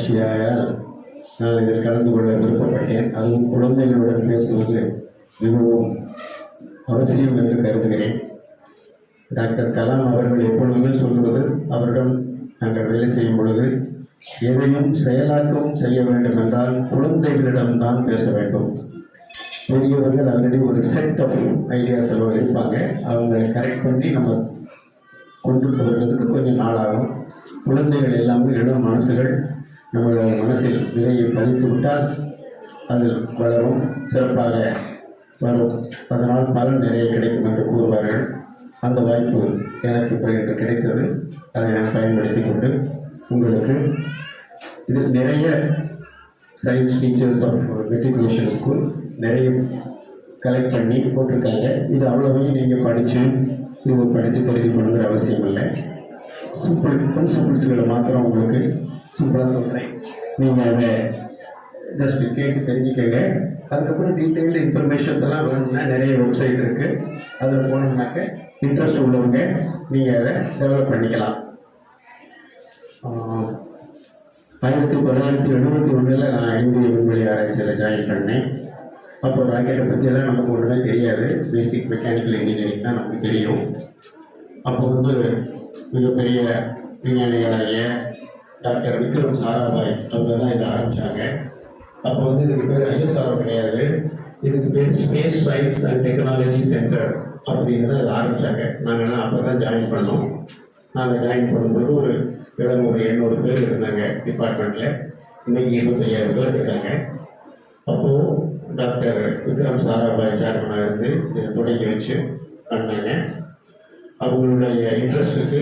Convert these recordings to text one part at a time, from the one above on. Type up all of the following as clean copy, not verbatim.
அலைபேசியால் நான் இதில் கலந்து கொள்ள விருப்பப்பட்டேன். அதுவும் குழந்தைகளுடன் பேசுவது மிகவும் அவசியம் என்று கருதுகிறேன். டாக்டர் கலாம் அவர்கள் எப்பொழுதுமே சொல்வது, அவரிடம் நாங்கள் வேலை செய்யும் பொழுது எதையும் செயலாக்கம் செய்ய வேண்டும் என்றால் குழந்தைகளிடம்தான் பேச வேண்டும். பெரியவர்கள் ஆல்ரெடி ஒரு செட் ஆஃப் ஐடியாஸ் எல்லாம் இருப்பாங்க, அவங்க கரெக்ட் பண்ணி நம்ம கொண்டு போகிறதுக்கு கொஞ்சம் நாளாகும். குழந்தைகள் எல்லாமே இளம் மனசுகள், நம்மளோட மனசில் விதையை பதித்து விட்டால் அது வளரும், சிறப்பாக வரும், அதனால் பலன் நிறைய கிடைக்கும் என்று கூறுவார்கள். அந்த வாய்ப்பு எனக்கு இப்போ இன்று கிடைத்தது. அதை நான் பயன்படுத்தி கொண்டு உங்களுக்கு இது நிறைய science teachers of matriculation school நிறைய கலெக்ட் பண்ணி போட்டிருக்காங்க. இது அவ்வளோவையும் நீங்கள் படித்து தெரிந்து கொள்ளுங்கிற அவசியம் இல்லை. சிம்பிள் பிரின்சிபிள்ஸ்களை மாத்திரம் உங்களுக்கு சிம்பிளாக சொல்கிறேன். நீங்கள் அதை ஜஸ்ட் கேட்டு தெரிஞ்சுக்கங்க. அதுக்கப்புறம் டீட்டெயில்டு இன்ஃபர்மேஷன்ஸ் எல்லாம் வேணும்னா நிறைய வெப்சைட் இருக்குது, அதில் போனோம்னாக்க இன்ட்ரெஸ்ட் உள்ளவங்க நீங்கள் அதை டெவலப் பண்ணிக்கலாம். 1971 நான் இந்திய விண்வெளி ஆராய்ச்சியில் ஜாயின் பண்ணேன். அப்போ ராக்கெட்டை பற்றியெல்லாம் நமக்கு ஒன்றுமே தெரியாது, பேசிக் மெக்கானிக்கல் இன்ஜினியரிங் தான் நமக்கு தெரியும். அப்போ மிகப்பெரிய விஞ்ஞானிகளாகிய டாக்டர் விக்ரம் சாராபாய் அவங்க தான் இதை ஆரம்பித்தாங்க. அப்போ இதுக்கு பேர் ISRO கிடையாது, இதுக்கு பேர் space science and technology centre அப்படிங்கிறத அதை ஆரம்பித்தாங்க. நாங்கள் அப்போ தான் ஜாயின் பண்ணோம். நாங்கள் ஜாயின் பண்ணும்போது ஒரு 700-800 பேர் இருந்தாங்க டிபார்ட்மெண்ட்டில். இன்றைக்கி 25,000 பேர் இருக்காங்க. அப்போது டாக்டர் விக்ரம் சாராபாய் சேர்மனாக இருந்து இதை தொடங்கி வச்சு பண்ணாங்க. அவங்களுடைய இன்ட்ரெஸ்ட்டுக்கு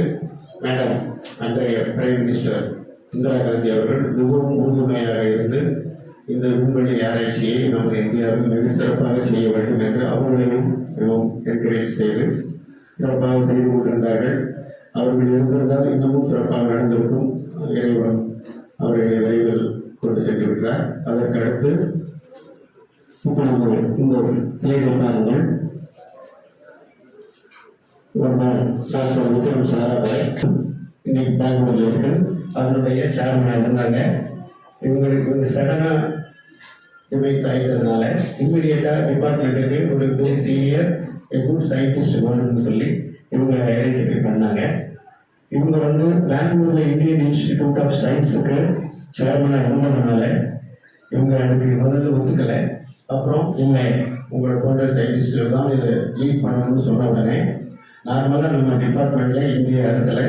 மேடம் அன்றைய பிரைம் மினிஸ்டர் இந்திரா காந்தி அவர்கள் மிகவும் உறுதுணையாக இருந்து இந்த விண்வெளி ஆராய்ச்சியை நமது இந்தியாவில் மிக சிறப்பாக செய்ய வேண்டும் என்று அவர்களையும் மிகவும் என்கரேஜ் செய்து சிறப்பாக செய்து கொண்டிருந்தார்கள். அவர்கள் இருந்திருந்தால் இன்னமும் சிறப்பாக நடந்திருக்கும். இறைவன் அவர்களை விரைவில் கொண்டு சென்று விட்டார். அதற்கு அடுத்து இப்போ நம்ம இந்த சிலைகள் பாருங்கள். டாக்டர் விக்ரம் சாராபாய் இன்னைக்கு பெங்களூரில் இருக்கு, அதனுடைய சேர்மனாக இருந்தாங்க. இவங்க சடனாக டிவைஸ் ஆகிட்டதுனால இம்மிடியேட்டாக டிபார்ட்மெண்ட்டுக்கு ஒரு வெரி சீனியர் குட் சயின்டிஸ்ட் வேணும்னு சொல்லி இவங்க ஐடென்டிஃபை பண்ணாங்க. இவங்க பெங்களூரில் இந்தியன் இன்ஸ்டிடியூட் ஆஃப் சயின்ஸுக்கு சேர்மனாக இருந்ததுனால இவங்க எனக்கு முதல்ல ஒத்துக்கலை. அப்புறம் இல்லை, உங்களை போன்ற சயின்டிஸ்டில் தான் இதை லீட் பண்ணணும்னு சொன்ன உடனே நார்மலாக நம்ம டிபார்ட்மெண்ட்டில் இந்திய அரசில்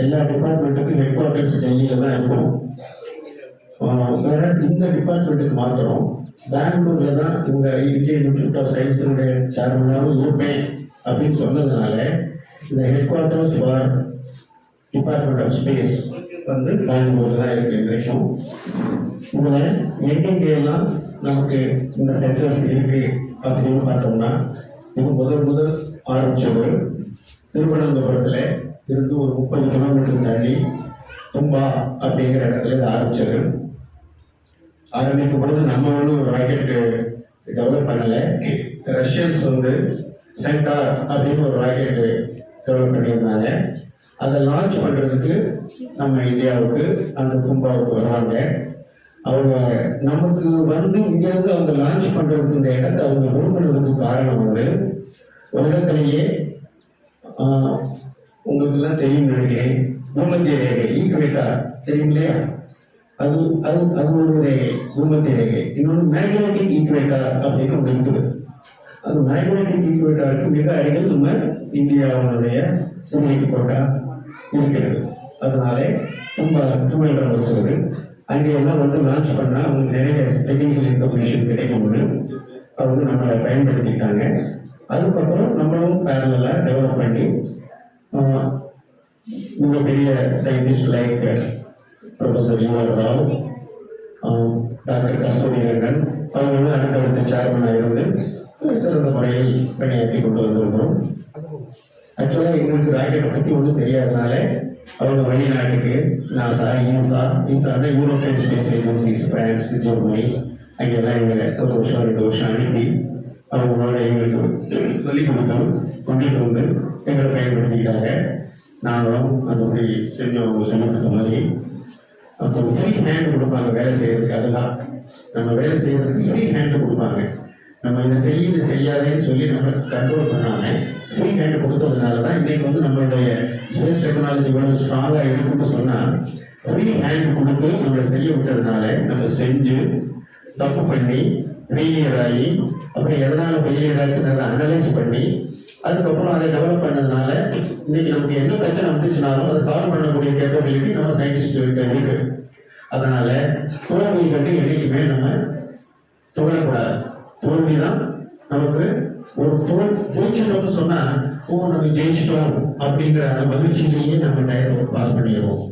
எல்லா டிபார்ட்மெண்ட்டுக்கும் ஹெட் குவார்ட்டர்ஸ் டெல்லியில் தான் இருக்கும். வேறு இந்த டிபார்ட்மெண்ட்டுக்கு மாத்திரம் பெங்களூரில் தான் இவங்க இந்தியன் இன்ஸ்டியூட் ஆஃப் சயின்ஸுடைய சேர்மனாகவும் இருப்பேன் அப்படின்னு சொன்னதுனால இந்த headquarters for Department of Space பெங்களூரில் தான் இருக்குது இன்றைக்கும். இதில் எங்கெங்கெல்லாம் நமக்கு இந்த சென்டர்ஸ் இருக்குது அப்படின்னு பார்த்தோம்னா, இது முதல் ஆரம்பித்தது திருவனந்தபுரத்தில் இருந்து ஒரு 30 கிலோமீட்டர் தள்ளி தும்பா அப்படிங்கிற இடத்துல இது ஆரம்பித்தது. ஆரம்பிக்கும் பொழுது நம்ம ஒரு ராக்கெட்டு டெவலப் பண்ணலை. ரஷ்யன்ஸ் சென்டார் அப்படின்னு ஒரு ராக்கெட்டு டெவலப் பண்ணியிருந்தாங்க. அதை லான்ச் பண்ணுறதுக்கு நம்ம இந்தியாவுக்கு அந்த தும்பாவுக்கு வருவாங்க. அவங்க நமக்கு இங்கேருந்து அவங்க லான்ச் பண்ணுறதுக்கு இந்த இடத்தை அவங்க விரும்புறதுக்கு காரணம் உலகத்திலேயே உங்களுக்கெல்லாம் தெரியும் நினைக்கிறேன், பூமத்திய ரேகை ஈக்குவேட்டார் தெரியும் இல்லையா? அது அது அது ஒரு ரேகை, பூமத்திய ரேகை. இன்னொன்று மேக்னெட்டிக் ஈக்குவேட்டார் அப்படின்னு ஒன்று இருக்குது. அது மேக்னெட்டிக் ஈக்குவேட்டாருக்கு மிக அருகில் நம்ம இந்தியாவுடைய சிறுமைக்கு போட்டால் இருக்கிறது. அதனாலே தும்மையிடம் வருகிறது. அங்கே எல்லாம் லான்ச் பண்ணால் அவங்களுக்கு நிறைய டெக்னிக்கல் இன்ஃபர்மேஷன் கிடைக்கும்னு அவங்க நம்மளை பயன்படுத்திட்டாங்க. அதுக்கப்புறம் நம்மளும் பேரலாக டெவலப் பண்ணி மிகப்பெரிய scientist like professor your Rao, doctor Kasturirangan அவங்க அடுத்தடுத்த சேர்மனாக இருந்து சிறந்த முறையில் பணியாற்றி கொண்டு வந்திருக்கிறோம். ஆக்சுவலாக எங்களுக்கு ராக்கெட்டை பற்றி ஒன்றும் தெரியாதனால அவங்க வெளிநாட்டுக்கு NASA, ESA European space agencies, France, Germany அங்கெல்லாம் எங்களை ஒரு வருஷம் 2 வருஷம் அனுப்பி அவங்களோட எங்களுக்கு சொல்லிக் கொண்டுட்டு எங்களை பயன்படுத்திக்கிட்டாங்க. நாங்களும் அந்தபடி செஞ்சு அவங்க சொன்னதுக்கு மாதிரி அப்போ ஃப்ரீ ஹேண்ட் கொடுப்பாங்க வேலை செய்யறதுக்கு. அதெல்லாம் நம்ம வேலை செய்யறதுக்கு ஃப்ரீ ஹேண்ட் கொடுப்பாங்க. நம்ம இதை செய்யுது செய்யாதேன்னு சொல்லி நம்ம கண்ட்ரோல் பண்ணாம ஃப்ரீ ஹேண்ட் கொடுத்ததுனால தான் இன்னைக்கு வந்து நம்மளுடைய ஸ்பேஸ் டெக்னாலஜி இவ்வளவு ஸ்ட்ராங்காக இருக்குன்னு சொன்னால் ஃப்ரீ ஹேண்ட் கொடுத்து நம்மளை செய்ய விட்டதுனால நம்ம செஞ்சு தப்பு பண்ணி ஃபெயிலியர் ஆகி அப்புறம் எதனால ஃபெயிலியர் ஆச்சுன்னு அதை அனலைஸ் பண்ணி அதுக்கப்புறம் அதை டெவலப் பண்ணதுனால இன்னைக்கு நமக்கு என்ன பிரச்சனை வந்துச்சுனாலும் அதை சால்வ் பண்ணக்கூடிய கேப்பபிலிட்டி நம்ம சயின்டிஸ்ட் இருக்கு. அதனால தோல்வியை கண்டு என்னைக்குமே நம்ம தொடரக்கூடாது. தோல்வி தான் நமக்கு ஒரு ஜெயிச்சிட்டோம்னு சொன்னா நம்ம ஜெயிச்சிட்டோம் அப்படிங்கிற அந்த மகிழ்ச்சியிலேயே நம்ம டயரை பாஸ் பண்ணிடுவோம்.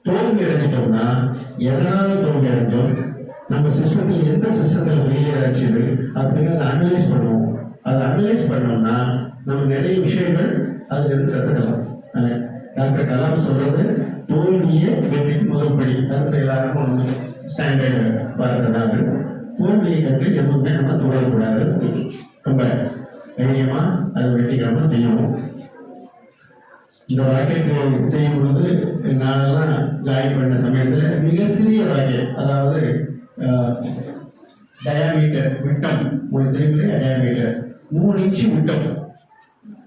தோல்வி அடைஞ்சிட்டோம்னா எதனால தோல்வி அடைஞ்சோம், நம்ம சிஸ்டத்தில் எந்த சிஸ்டத்தில் ஃபெயிலியர் ஆச்சு அப்படின்னு அதை அனலைஸ் பண்ணுவோம். அதை அனலைஸ் பண்ணோம்னா நம்ம நிறைய விஷயங்கள் அதுல இருந்து கற்றுக்கலாம். டாக்டர் கலாம் சொல்றது தோல்வியே வெற்றிக்கு முதல் படி. அதுக்கு எல்லாருக்கும் ஸ்டாண்டர்ட் பார்க்கறதாங்க. தோல்வியை கண்டு எப்பவுமே நம்ம தொடரக்கூடாது. ரொம்ப தைரியமா அதை வெற்றிகரமா செய்யணும். இந்த ராக்கெட் செய்யும் பொழுது நானெல்லாம் ஜாயின் பண்ண சமயத்துல மிக சிறிய ராக்கெட், அதாவது டயாமீட்டர் விட்டம், உங்களுக்கு தெரியுங்களே டயாமீட்டர் 3 இன்ச்சு விட்டம்,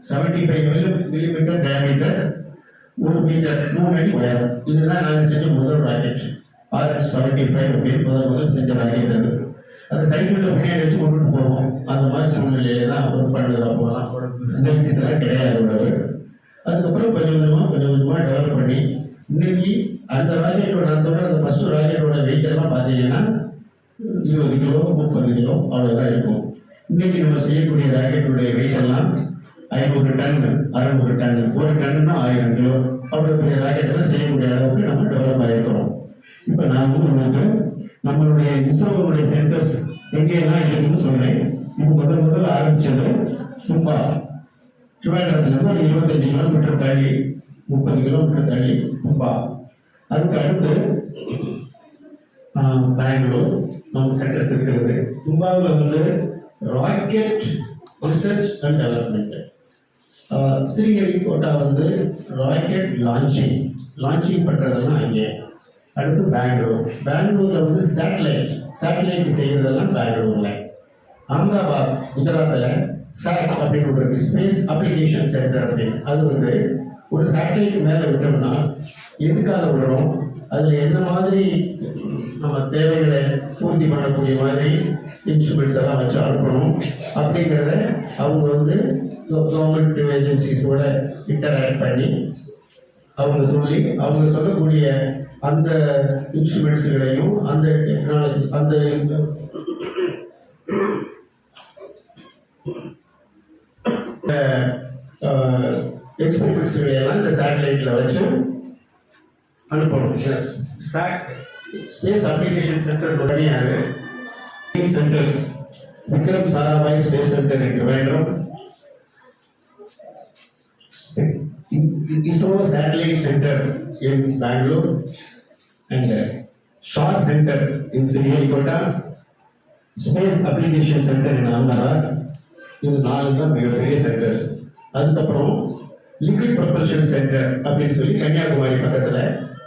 75 மில்லிமீட்டர் டயாமீட்டர், 1 மீட்டர் 3 அடி உயரம். இதுதான் நாங்கள் செஞ்ச முதல் ராக்கெட். RS-75 அப்படின்னு முதல் செஞ்ச ராக்கெட். அது சைக்கிளில் பின்னாடி வச்சு கொண்டுட்டு போவோம். அந்த மாதிரி சூழ்நிலையில தான் ஒர்க் பண்ணது. அப்போலாம் எல்லாம் கிடையாது. அதுக்கப்புறம் கொஞ்சம் கொஞ்சமாக டெவலப் பண்ணி இன்னைக்கு அந்த ராக்கெட்டோட, நான் சொல்ற அந்த ஃபர்ஸ்ட் ராக்கெட்டோட வெயிட் எல்லாம் பார்த்தீங்கன்னா 20 கிலோ 30 கிலோ அவ்வளோதான் இருக்கும். இன்னைக்கு நம்ம செய்யக்கூடிய ராக்கெட்டுடைய வெயிட் எல்லாம் 500 டன் 600 டன், 1 டன்னா 1000 கிலோ, அவ்வளோ பெரிய ராக்கெட்டெல்லாம் செய்யக்கூடிய அளவுக்கு நம்ம டெவலப் ஆகிருக்கிறோம். இப்போ நான் உங்களுக்கு நம்மளுடைய இஸ்ரோவுடைய சென்டர்ஸ் எங்கெல்லாம் இருக்குன்னு சொன்னேன். இது முதல்ல ஆரம்பிச்சது சும்மா திருவாரூர்லேருந்து ஒரு 25 கிலோமீட்டர் தள்ளி, 30 கிலோமீட்டர் தள்ளி கும்பா. அதுக்கு அடுத்து பெங்களூர் நமக்கு சென்டர்ஸ் இருக்கிறது. கும்பாவில் வந்து rocket research and development, Sriharikota வந்து ராக்கெட் லான்ச்சிங் பண்ணுறதெல்லாம் அங்கே. அடுத்து பெங்களூர்ல வந்து சேட்டலைட் செய்யறதெல்லாம் பெங்களூர்ல. அகமதாபாத் குஜராத்தில் சாட் அப்படின்னு ஒரு ஸ்பேஸ் அப்ளிகேஷன் சென்டர் அப்படின்னு, அது வந்து ஒரு சேட்டலைட் மேலே விட்டோம்னா எதுக்காக விடுறோம், அதில் எந்த மாதிரி நம்ம தேவைகளை பூர்த்தி பண்ணக்கூடிய மாதிரி இன்ஸ்ட்ருமெண்ட்ஸ் எல்லாம் வச்சு அனுப்பணும் அப்படிங்கிறத அவங்க வந்து கவர்மெண்ட் ஏஜென்சிஸோட இன்டராக்ட் பண்ணி அவங்க சொல்லக்கூடிய அந்த இன்ஸ்ட்ருமெண்ட்ஸுகளையும் அந்த டெக்னாலஜி அந்த எக்ஸ்பெரிமெண்ட்ஸுகளையெல்லாம் இந்த சேட்டலைட்ல வச்சு அனுப்பணும். ஸ்பேஸ் அப்ளிகேஷன் சென்டர் உடனேயாக centers Vikram Sarabhai space center என்று வேண்டும், ISRO Satellite Center in Bangalore and SHAR Center in Sriharikota, Space Application Center in Ahmedabad. இது 4 தான் மிகப்பெரிய சென்டர்ஸ். அதுக்கப்புறம் லிக்விட் ப்ரொபல்ஷன் சென்டர் அப்படின்னு சொல்லி கன்னியாகுமரி பக்கத்தில்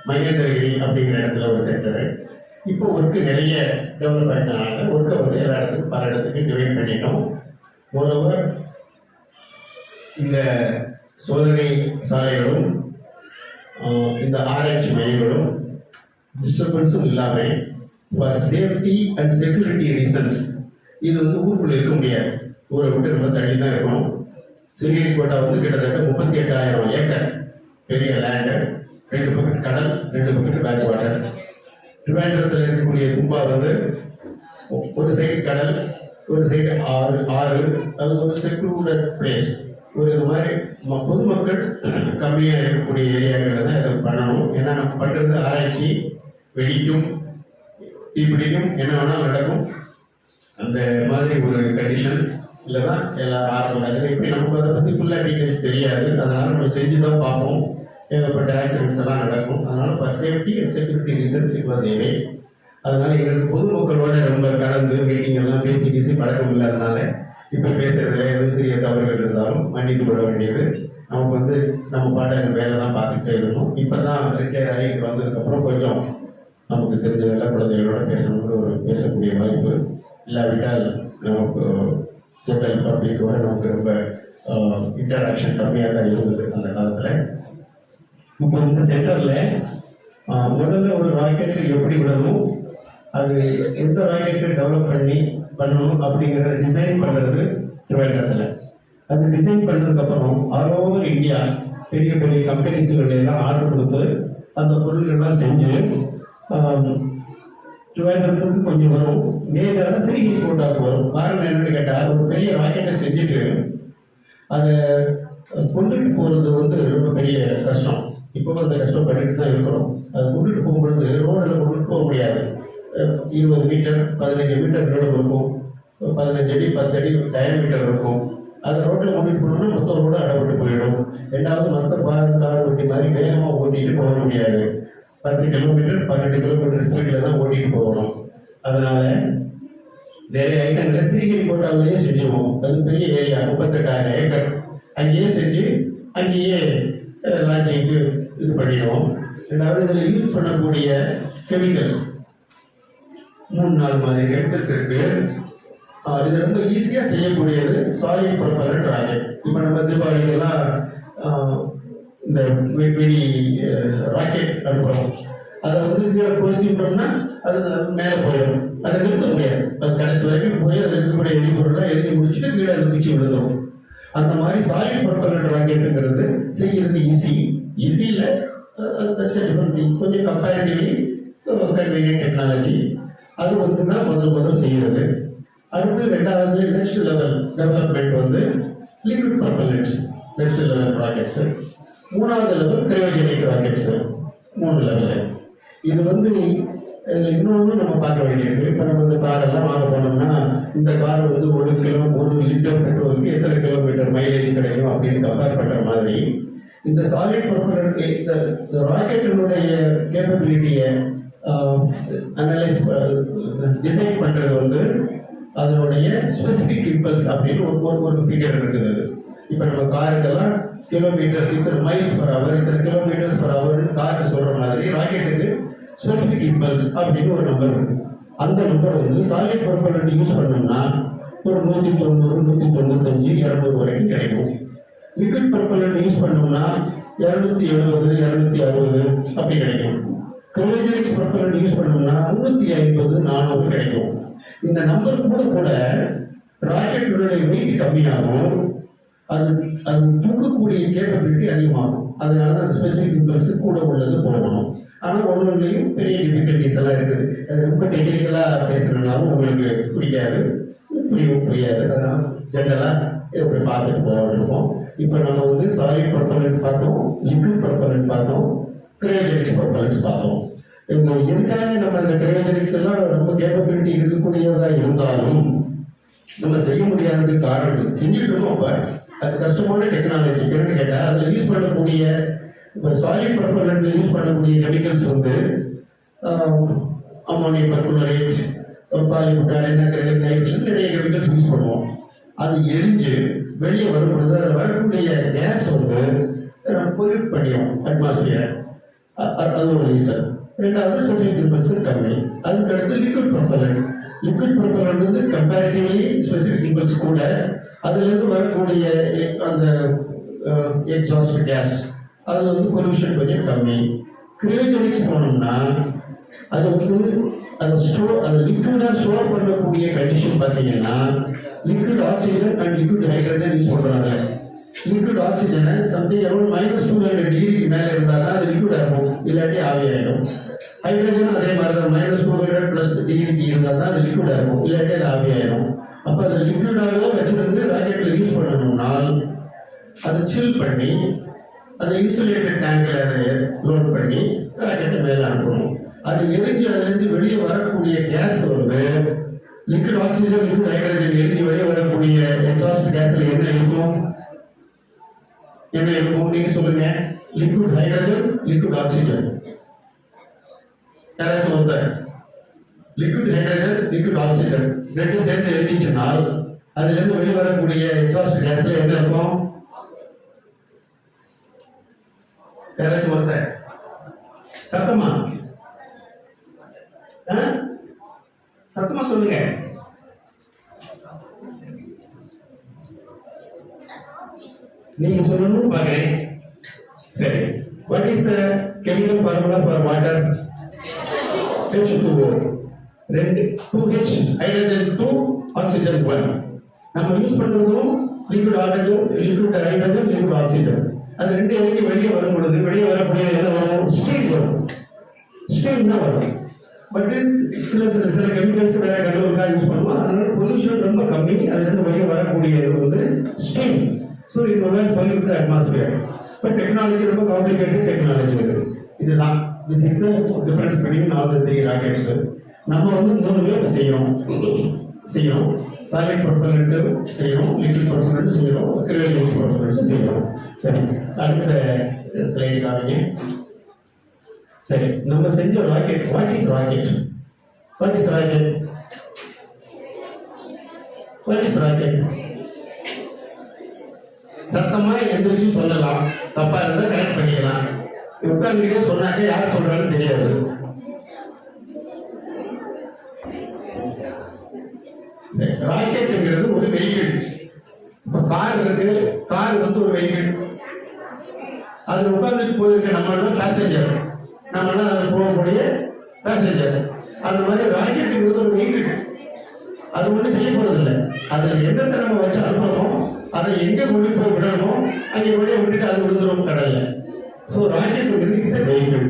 மகேந்திரகிரி அப்படிங்கிற இடத்துல ஒரு சென்டரு. இப்போ ஒர்க்கு நிறைய டெவலப் ஆகிட்டனால ஒர்க்கை வந்து எல்லா இடத்துக்கும் பல இடத்துக்கு டிவைட் பண்ணிட்டோம். மோரோவர் இந்த சோதனை சாலைகளும் இந்த ஆராய்ச்சி மையங்களும் டிஸ்டர்பன்ஸும் இல்லாமல் for safety and security reasons இது வந்து ஊருக்குள்ளே இருக்க முடியாது. ஊரை விட்டு ரொம்ப தள்ளி தான் இருக்கணும். ஸ்ரீஹரிகோட்டா வந்து கிட்டத்தட்ட 38,000 ஏக்கர் பெரிய லேண்டு, 2 பக்கெட் கடல், 2 பக்கெட் பேக் வாட்டர். திருவேண்டரத்தில் இருக்கக்கூடிய கும்பா வந்து ஒரு சைடு கடல், ஒரு சைடு ஆறு, அது ஒரு செக்யூர்ட் பிளேஸ். ஒரு இது மாதிரி பொதுமக்கள் கம்மியாக இருக்கக்கூடிய ஏரியாக்களில் தான் இதை பண்ணணும். ஏன்னா நம்ம பண்ணுறது ஆராய்ச்சி, வெடிக்கும், தீப்பிடிக்கும், என்ன வேணாலும் நடக்கும். அந்த மாதிரி ஒரு கண்டிஷன் இல்லை தான் எல்லாரும் ஆரம்பிக்காது. இப்படி நமக்கு அதை பற்றி ஃபுல்லாக டீட்டெயில்ஸ் தெரியாது. அதனால் நம்ம செஞ்சு தான் பார்ப்போம். ஏகப்பட்ட ஆக்சிடென்ட்ஸ் எல்லாம் நடக்கும். அதனால் for safety and security reasons it was தேவை. அதனால் எங்களுக்கு பொதுமக்களோட ரொம்ப கலந்து மீட்டிங் எல்லாம் பேசி பழக்கம் இல்லாதனால இப்போ பேசுறதுல எதுவும் சிறிய தவறுகள் இருந்தாலும் மன்னித்து கொள்ள வேண்டியது. நமக்கு வந்து நம்ம பாட்ட வேலை தான் பார்த்துக்கிட்டே இருக்கணும். இப்போ தான் ரிட்டையர் ஆகி வந்ததுக்கப்புறம் கொஞ்சம் நமக்கு தெரிஞ்ச எல்லா குழந்தைகளோட பேசணும்னு ஒரு பேசக்கூடிய வாய்ப்பு இல்லாவிட்டால் நமக்கு ஜெனரல் பப்ளிக்கோட நமக்கு ரொம்ப இன்டராக்ஷன் கம்மியாக தான் இருந்தது அந்த காலத்தில். இப்போ இந்த சென்டரில் முதல்ல ஒரு ராக்கெட்டு எப்படி விடணும், அது எந்த ராக்கெட்டை டெவலப் பண்ணணும் அப்படிங்கிறத டிசைன் பண்ணுறது திருவேண்டத்தில். அது டிசைன் பண்ணதுக்கப்புறம் ஆல் ஓவர் இந்தியா பெரிய பெரிய கம்பெனிஸ்களெல்லாம் ஆர்டர் கொடுத்து அந்த பொருள்கள்லாம் செஞ்சு திருவேண்டத்துக்கு கொஞ்சம் வரும். மேஜராக சிறிகை போட்டால் வரும். காரணம் என்னன்னு கேட்டால், ஒரு பெரிய ராக்கெட்டை செஞ்சுட்டு அதை கொண்டுட்டு போகிறது ரொம்ப பெரிய கஷ்டம். இப்போ அந்த கஷ்டப்பட்டுட்டு தான் இருக்கிறோம். அது கொண்டுட்டு போகும்பொழுது ரோடில் கொண்டுட்டு போக முடியாது. 20 மீட்டர் 15 மீட்டர் ரோடு இருக்கும், 15 அடி 10 அடி டயமீட்டர் இருக்கும். அதை ரோட்டில் கொண்டுட்டு போனோம்னா மொத்த ரோடு அடைபட்டு போயிடும். ரெண்டாவது மற்ற கார் வண்டி மாதிரி வேகமாக ஓட்டிட்டு போக முடியாது. 10 கிலோமீட்டர் 12 கிலோமீட்டர் ஸ்பீடில் தான் ஓட்டிட்டு போகணும். அதனால நிறைய ஐட்டங்களை ஸ்ரீகிரி கோட்டாவிலேயே செஞ்சுருவோம். அது பெரிய ஏரியா, 38,000 ஏக்கர். அங்கேயே செஞ்சு அங்கேயே லான்ச்சிங்க்கு இது பண்ணிடுவோம். ரெண்டாவது இதில் யூஸ் பண்ணக்கூடிய கெமிக்கல்ஸ் 3-4 மாதிரி கெமிக்கல்ஸ் இருக்கு. இது ரொம்ப ஈஸியாக செய்யக்கூடியது சாலிட் ப்ரொபல்லண்ட் ராக்கெட். இப்போ நம்ம தீபாவளிக்கெல்லாம் இந்த வெடி ராக்கெட் அனுப்புகிறோம். அதை கீழே கொளுத்திட்டோம்னா அது மேலே போயிடும். அதை நிறுத்த முடியாது. அது கடைசி வரைக்கும் போய் அதில் இருக்கக்கூடிய எரிபொருள்லாம் எழுதி முடிச்சுட்டு கீழே அது பிச்சு விழுந்துடும். அந்த மாதிரி சாலிட் ப்ரொபல்லண்ட் ராக்கெட்டுங்கிறது செய்யறது ஈஸி இல்லை, கொஞ்சம் கம்பேரிட்டிவ்லி கன்வீனியன்ட் டெக்னாலஜி. அது தான் முதல் செய்யறது. அடுத்து ரெண்டாவது next level development liquid propellants, next level rockets. மூணாவது லெவல் கிரையோஜெனிக் ராக்கெட்ஸ். 3 லெவல். இது இன்னொன்று நம்ம பார்க்க வேண்டியிருக்கு. இப்போ நம்ம இந்த காரெல்லாம் வாங்க போனோம்னா, இந்த கார் 1 லிட்டர் பெட்ரோலுக்கு எத்தனை கிலோமீட்டர் மைலேஜ் கிடைக்கும் அப்படின்னு கம்பேர் பண்ணுற மாதிரி இந்த சாலிட் ப்ரொபல்லண்ட் இந்த ராக்கெட்டினுடைய கேப்பபிலிட்டியை அனலைஸ் டிசைன் பண்ணுறது அதனுடைய ஸ்பெசிஃபிக் இம்பல்ஸ் அப்படின்னு ஒரு ஃபிகர் இருக்குது. இப்போ நம்ம காருக்கெல்லாம் கிலோமீட்டர்ஸ் இத்தனை மைல்ஸ் பர் ஹவர், இத்தனை கிலோமீட்டர்ஸ் பர் ஹவர் காருக்கு சொல்கிற மாதிரி ராக்கெட்டுக்கு ஸ்பெசிஃபிக் இம்பல்ஸ் அப்படின்னு ஒரு நம்பர் இருக்கு. அந்த நம்பர் சாலிட் ப்ரொபல்லண்ட் யூஸ் பண்ணோம்னா ஒரு 190, 195, 200 வரைக்கும் கிடைக்கும். லிக்விட் ப்ரொபல்லண்ட் யூஸ் பண்ணோம்னா 270, 260 அப்படி கிடைக்கும். கிரையோஜெனிக் ப்ரொபல்லண்ட் யூஸ் பண்ணோம்னா 350, 400 கிடைக்கும். இந்த நம்பர் கூட ராக்கெட்டுடைய வெயிட் கம்மியாகும், அது தூக்கக்கூடிய கேப்பபிலிட்டி அதிகமாகும். அதனால தான் ஸ்பெசிஃபிக் இம்பல்ஸ் கூட உள்ளது போகணும். ஆனால் ஒவ்வொன்றுலையும் பெரிய டிஃபிகல்டிஸ் எல்லாம் இருக்குது. அது ரொம்ப டெக்னிக்கலாக பேசணுன்னாலும் உங்களுக்கு புரியாது. அதனால் ஜென்ரலாக இப்படி பார்த்துட்டு போகிறோம். இப்போ நம்ம சாலிட் ப்ரொபல்லண்ட் பார்த்தோம், லிக்விட் ப்ரொபல்லண்ட் பார்த்தோம், கிரையோஜெனிக்ஸ் ப்ரொபல்லண்ட்ஸ் பார்த்தோம். எதுக்காக நம்ம இந்த கிரையோஜெனிக்ஸ் எல்லாம் ரொம்ப கேப்பபிலிட்டி இருக்கக்கூடியதாக இருந்தாலும் நம்ம செய்ய முடியாததுக்கு காரணம் செஞ்சுட்டு இருக்கோம். இப்போ அது கஷ்டமான டெக்னாலஜி. என்னன்னு கேட்டால் அதில் யூஸ் பண்ணக்கூடிய இப்போ சாலிட் ப்ரொபல்லண்ட்ல யூஸ் பண்ணக்கூடிய கெமிக்கல்ஸ் அமோனியம் பர்குளரேட், பாலிபுட்டான், நிறைய கெமிக்கல்ஸ் யூஸ் பண்ணுவோம். அது எரிஞ்சு வெளியே வரும்பொழுது அதில் வரக்கூடிய கேஸ் பொல்யூட் பண்ணிடும் அட்மாஸ்பியர். அது ஒரு ரீசன். ரெண்டாவது ஸ்பெசிஃபிக் இம்பல்ஸ் கம்மி. அதுக்கடுத்து லிக்விட் ப்ரொபல்லண்ட் கம்பேரிட்டிவ்லி ஸ்பெசிஃபிக் இம்பல்ஸ் கூட, அதுலேருந்து வரக்கூடிய அந்த எக்ஸாஸ்ட் கேஸ் அது பொல்யூஷன் கொஞ்சம் கம்மி. கிரையோஜெனிக்ஸ் போனோம்னா அது அது லிக்விடாக ஸ்டோர் பண்ணக்கூடிய கண்டிஷன் பார்த்தீங்கன்னா liquid oxygen and liquid hydrogen use பண்ணுறாங்க. லிக்விட் ஆக்சிஜனை அரௌண்ட் -200 டிகிரிக்கு மேலே இருந்தால் தான் அது லிக்விடாக இருக்கும், இல்லாட்டி ஆவியாயிடும். ஹைட்ரஜனும் அதே மாதிரி தான் -200+ டிகிரிக்கு இருந்தால் தான் அது லிக்விடாக இருக்கும், இல்லாட்டி அது ஆவியாயிடும். அப்போ அதை லிக்விடாக வச்சிருந்து ராக்கெட்டில் யூஸ் பண்ணணும்னால் அதை சில் பண்ணி அதை இன்சுலேட்டட் டேங்கில் லோட் பண்ணி ராக்கெட்டை மேலே அனுப்பணும். அது எரிஞ்சு அதுலேருந்து வெளியே வரக்கூடிய gas liquid oxygen, liquid hydrogen எரிஞ்சு வெளியே வரக்கூடிய எக்ஸாஸ்ட் கேஸ்ல என்ன இருக்கும் நீங்க சொல்லுங்க. Liquid hydrogen, liquid oxygen. யாராச்சும் ஒருத்தர் லிக்விட் ஹைட்ரஜன், லிக்விட் ஆக்சிஜன் ரெண்டு சேர்ந்து எரிஞ்சிச்சுனால் அதுல இருந்து வெளியே வரக்கூடிய எக்ஸாஸ்ட் கேஸ்ல என்ன இருக்கும்? யாராச்சும் ஒருத்தர் சத்தமா சொல்லுங்க. நீங்க சொல்லணும்னு பாக்குறேன். சரி, what is the chemical formula for water? H2O. 2H hydrogen 2 oxygen 1. நம்ம யூஸ் பண்றதும் liquid hydrogen, liquid oxygen. அது ரெண்டு இறக்கி வெளியே வரும் பொழுது வெளியே வரக்கூடிய என்ன வரும்? ஸ்ட்ரீம் வரும். ஸ்ட்ரீம் தான் வரும். பட் சில கெமிக்கல்ஸ் வேற கண்ட்ரோலுக்காக யூஸ் பண்ணுவோம். அதனால பொல்யூஷன் ரொம்ப கம்மி. அதுல இருந்து வெளியே வரக்கூடிய வந்து stream. So it will pollute the atmosphere. But technology ரொம்ப காம்ப்ளிகேட்டட் டெக்னாலஜி இருக்கு. இதுதான் this is the difference between all the three rockets. நம்ம வந்து 3 வேவ் செய்யணும். சாலிட் ப்ரொபல்லண்ட் செய்யணும், லிக்விட் ப்ரொபல்லண்ட் செய்யணும், கிரையோஜெனிக் ப்ரொபல்லண்ட் செய்யணும். சரி, அடுத்த ஸ்லைடு காமிங்க. சரி, நம்ம செஞ்ச ராக்கெட், வாட் இஸ் ராக்கெட்? சத்தமா எந்திரிச்சு சொல்லலாம், தப்பா இருந்தா கரெக்ட் பண்ணிக்கலாம். உட்கார்ந்துக்கிட்டே சொன்னாக்க யார் சொல்றான்னு தெரியாது. ராக்கெட்ங்கிறது ஒரு வெஹிக்கிள். இப்ப கார் இருக்கு, கார் வந்து ஒரு வெஹிக்கிள். அதுல உட்கார்ந்துட்டு போயிருக்க நம்ம பேசஞ்சர், நம்ம அதில் போகக்கூடிய பேசஞ்சர். அந்த மாதிரி ராக்கெட்டுங்கிறது ஒரு வெஹிக்கிள். அது ஒன்றும் செய்ய போறதில்லை. அதில் எந்த நம்ம வச்சு அனுப்பணும், அதை எங்க கொண்டு போய் விடணும், அங்கே கொண்டு விட்டுட்டு அது விழுந்துடும் கடல்ல. So rocket is a vehicle.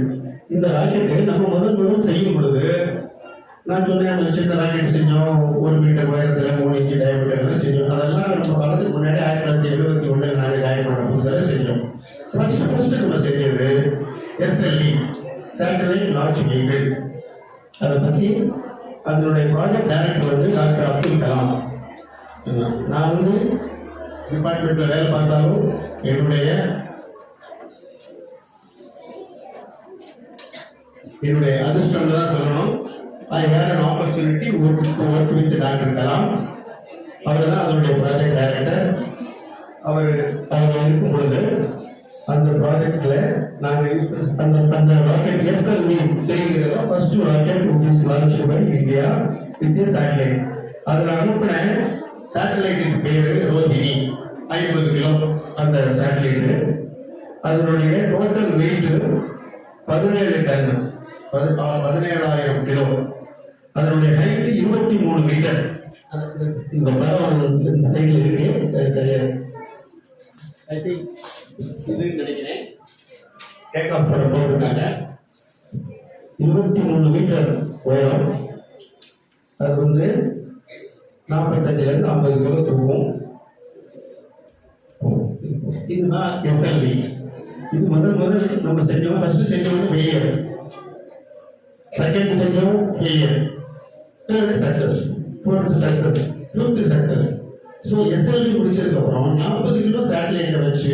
இந்த ராக்கெட்டை நம்ம முதல் செய்யும் பொழுது நான் சொன்னேன், சின்ன ராக்கெட் செஞ்சோம், 1 மீட்டர் உயரத்தில் 3 இன்ச்சு டயமீட்டர்ல செஞ்சோம். அதெல்லாம் நம்ம காலத்துக்கு முன்னாடி 1971 நாங்கள் ஜாயின் பண்ண புதுசாக செஞ்சோம். ஃபர்ஸ்ட் நம்ம செஞ்சது SLV, சேட்டலைட் லான்ச் வெஹிக்கிள். அதை பற்றி அதனுடைய ப்ராஜெக்ட் டைரக்டர் வந்து டாக்டர் அப்துல் கலாம். நான் வந்து டிபார்ட்மெண்ட்ல வேலை பார்த்தாலும் என்னுடைய அதிர்ஷ்டம் தான் சொல்லணும். I had an opportunity to work with Dr. Kalam. அவர் தான் அதனுடைய ப்ராஜெக்ட் டைரக்டர். அவர் இருக்கும் பொழுது அந்த ப்ராஜெக்ட்ல நாங்கள் அந்த rocket SLV first rocket which is launched by India with a satellite. அதில் அனுப்பின சேட்டலைட்டுக்கு பேரு ரோஹிணி. 50 கிலோ அந்த சேட்டலைட்டு. அதனுடைய டோட்டல் வெயிட் 17 டன், 17,000 கிலோ. அதனுடைய ஹைட் 23 மீட்டர். இந்த படம் இந்த சைடில் இருக்கு. ஐ திங்க் இதுன்னு நினைக்கிறேன். டேக் ஆஃப் பண்ண போட்டிருக்காங்க. 23 மீட்டர் உயரம். அது வந்து 45 to 50 கிலோ தூக்கும். இதுதான் SLV. இது முதல் நம்ம செஞ்சோம். ஃபர்ஸ்ட் செஞ்சோம் ஃபெயிலியர், செகண்ட் செஞ்சோம் failure, third success, fourth success, fifth success. So SLV முடிச்சதுக்கு அப்புறம் 40 கிலோ சேட்டலைட்டை வச்சு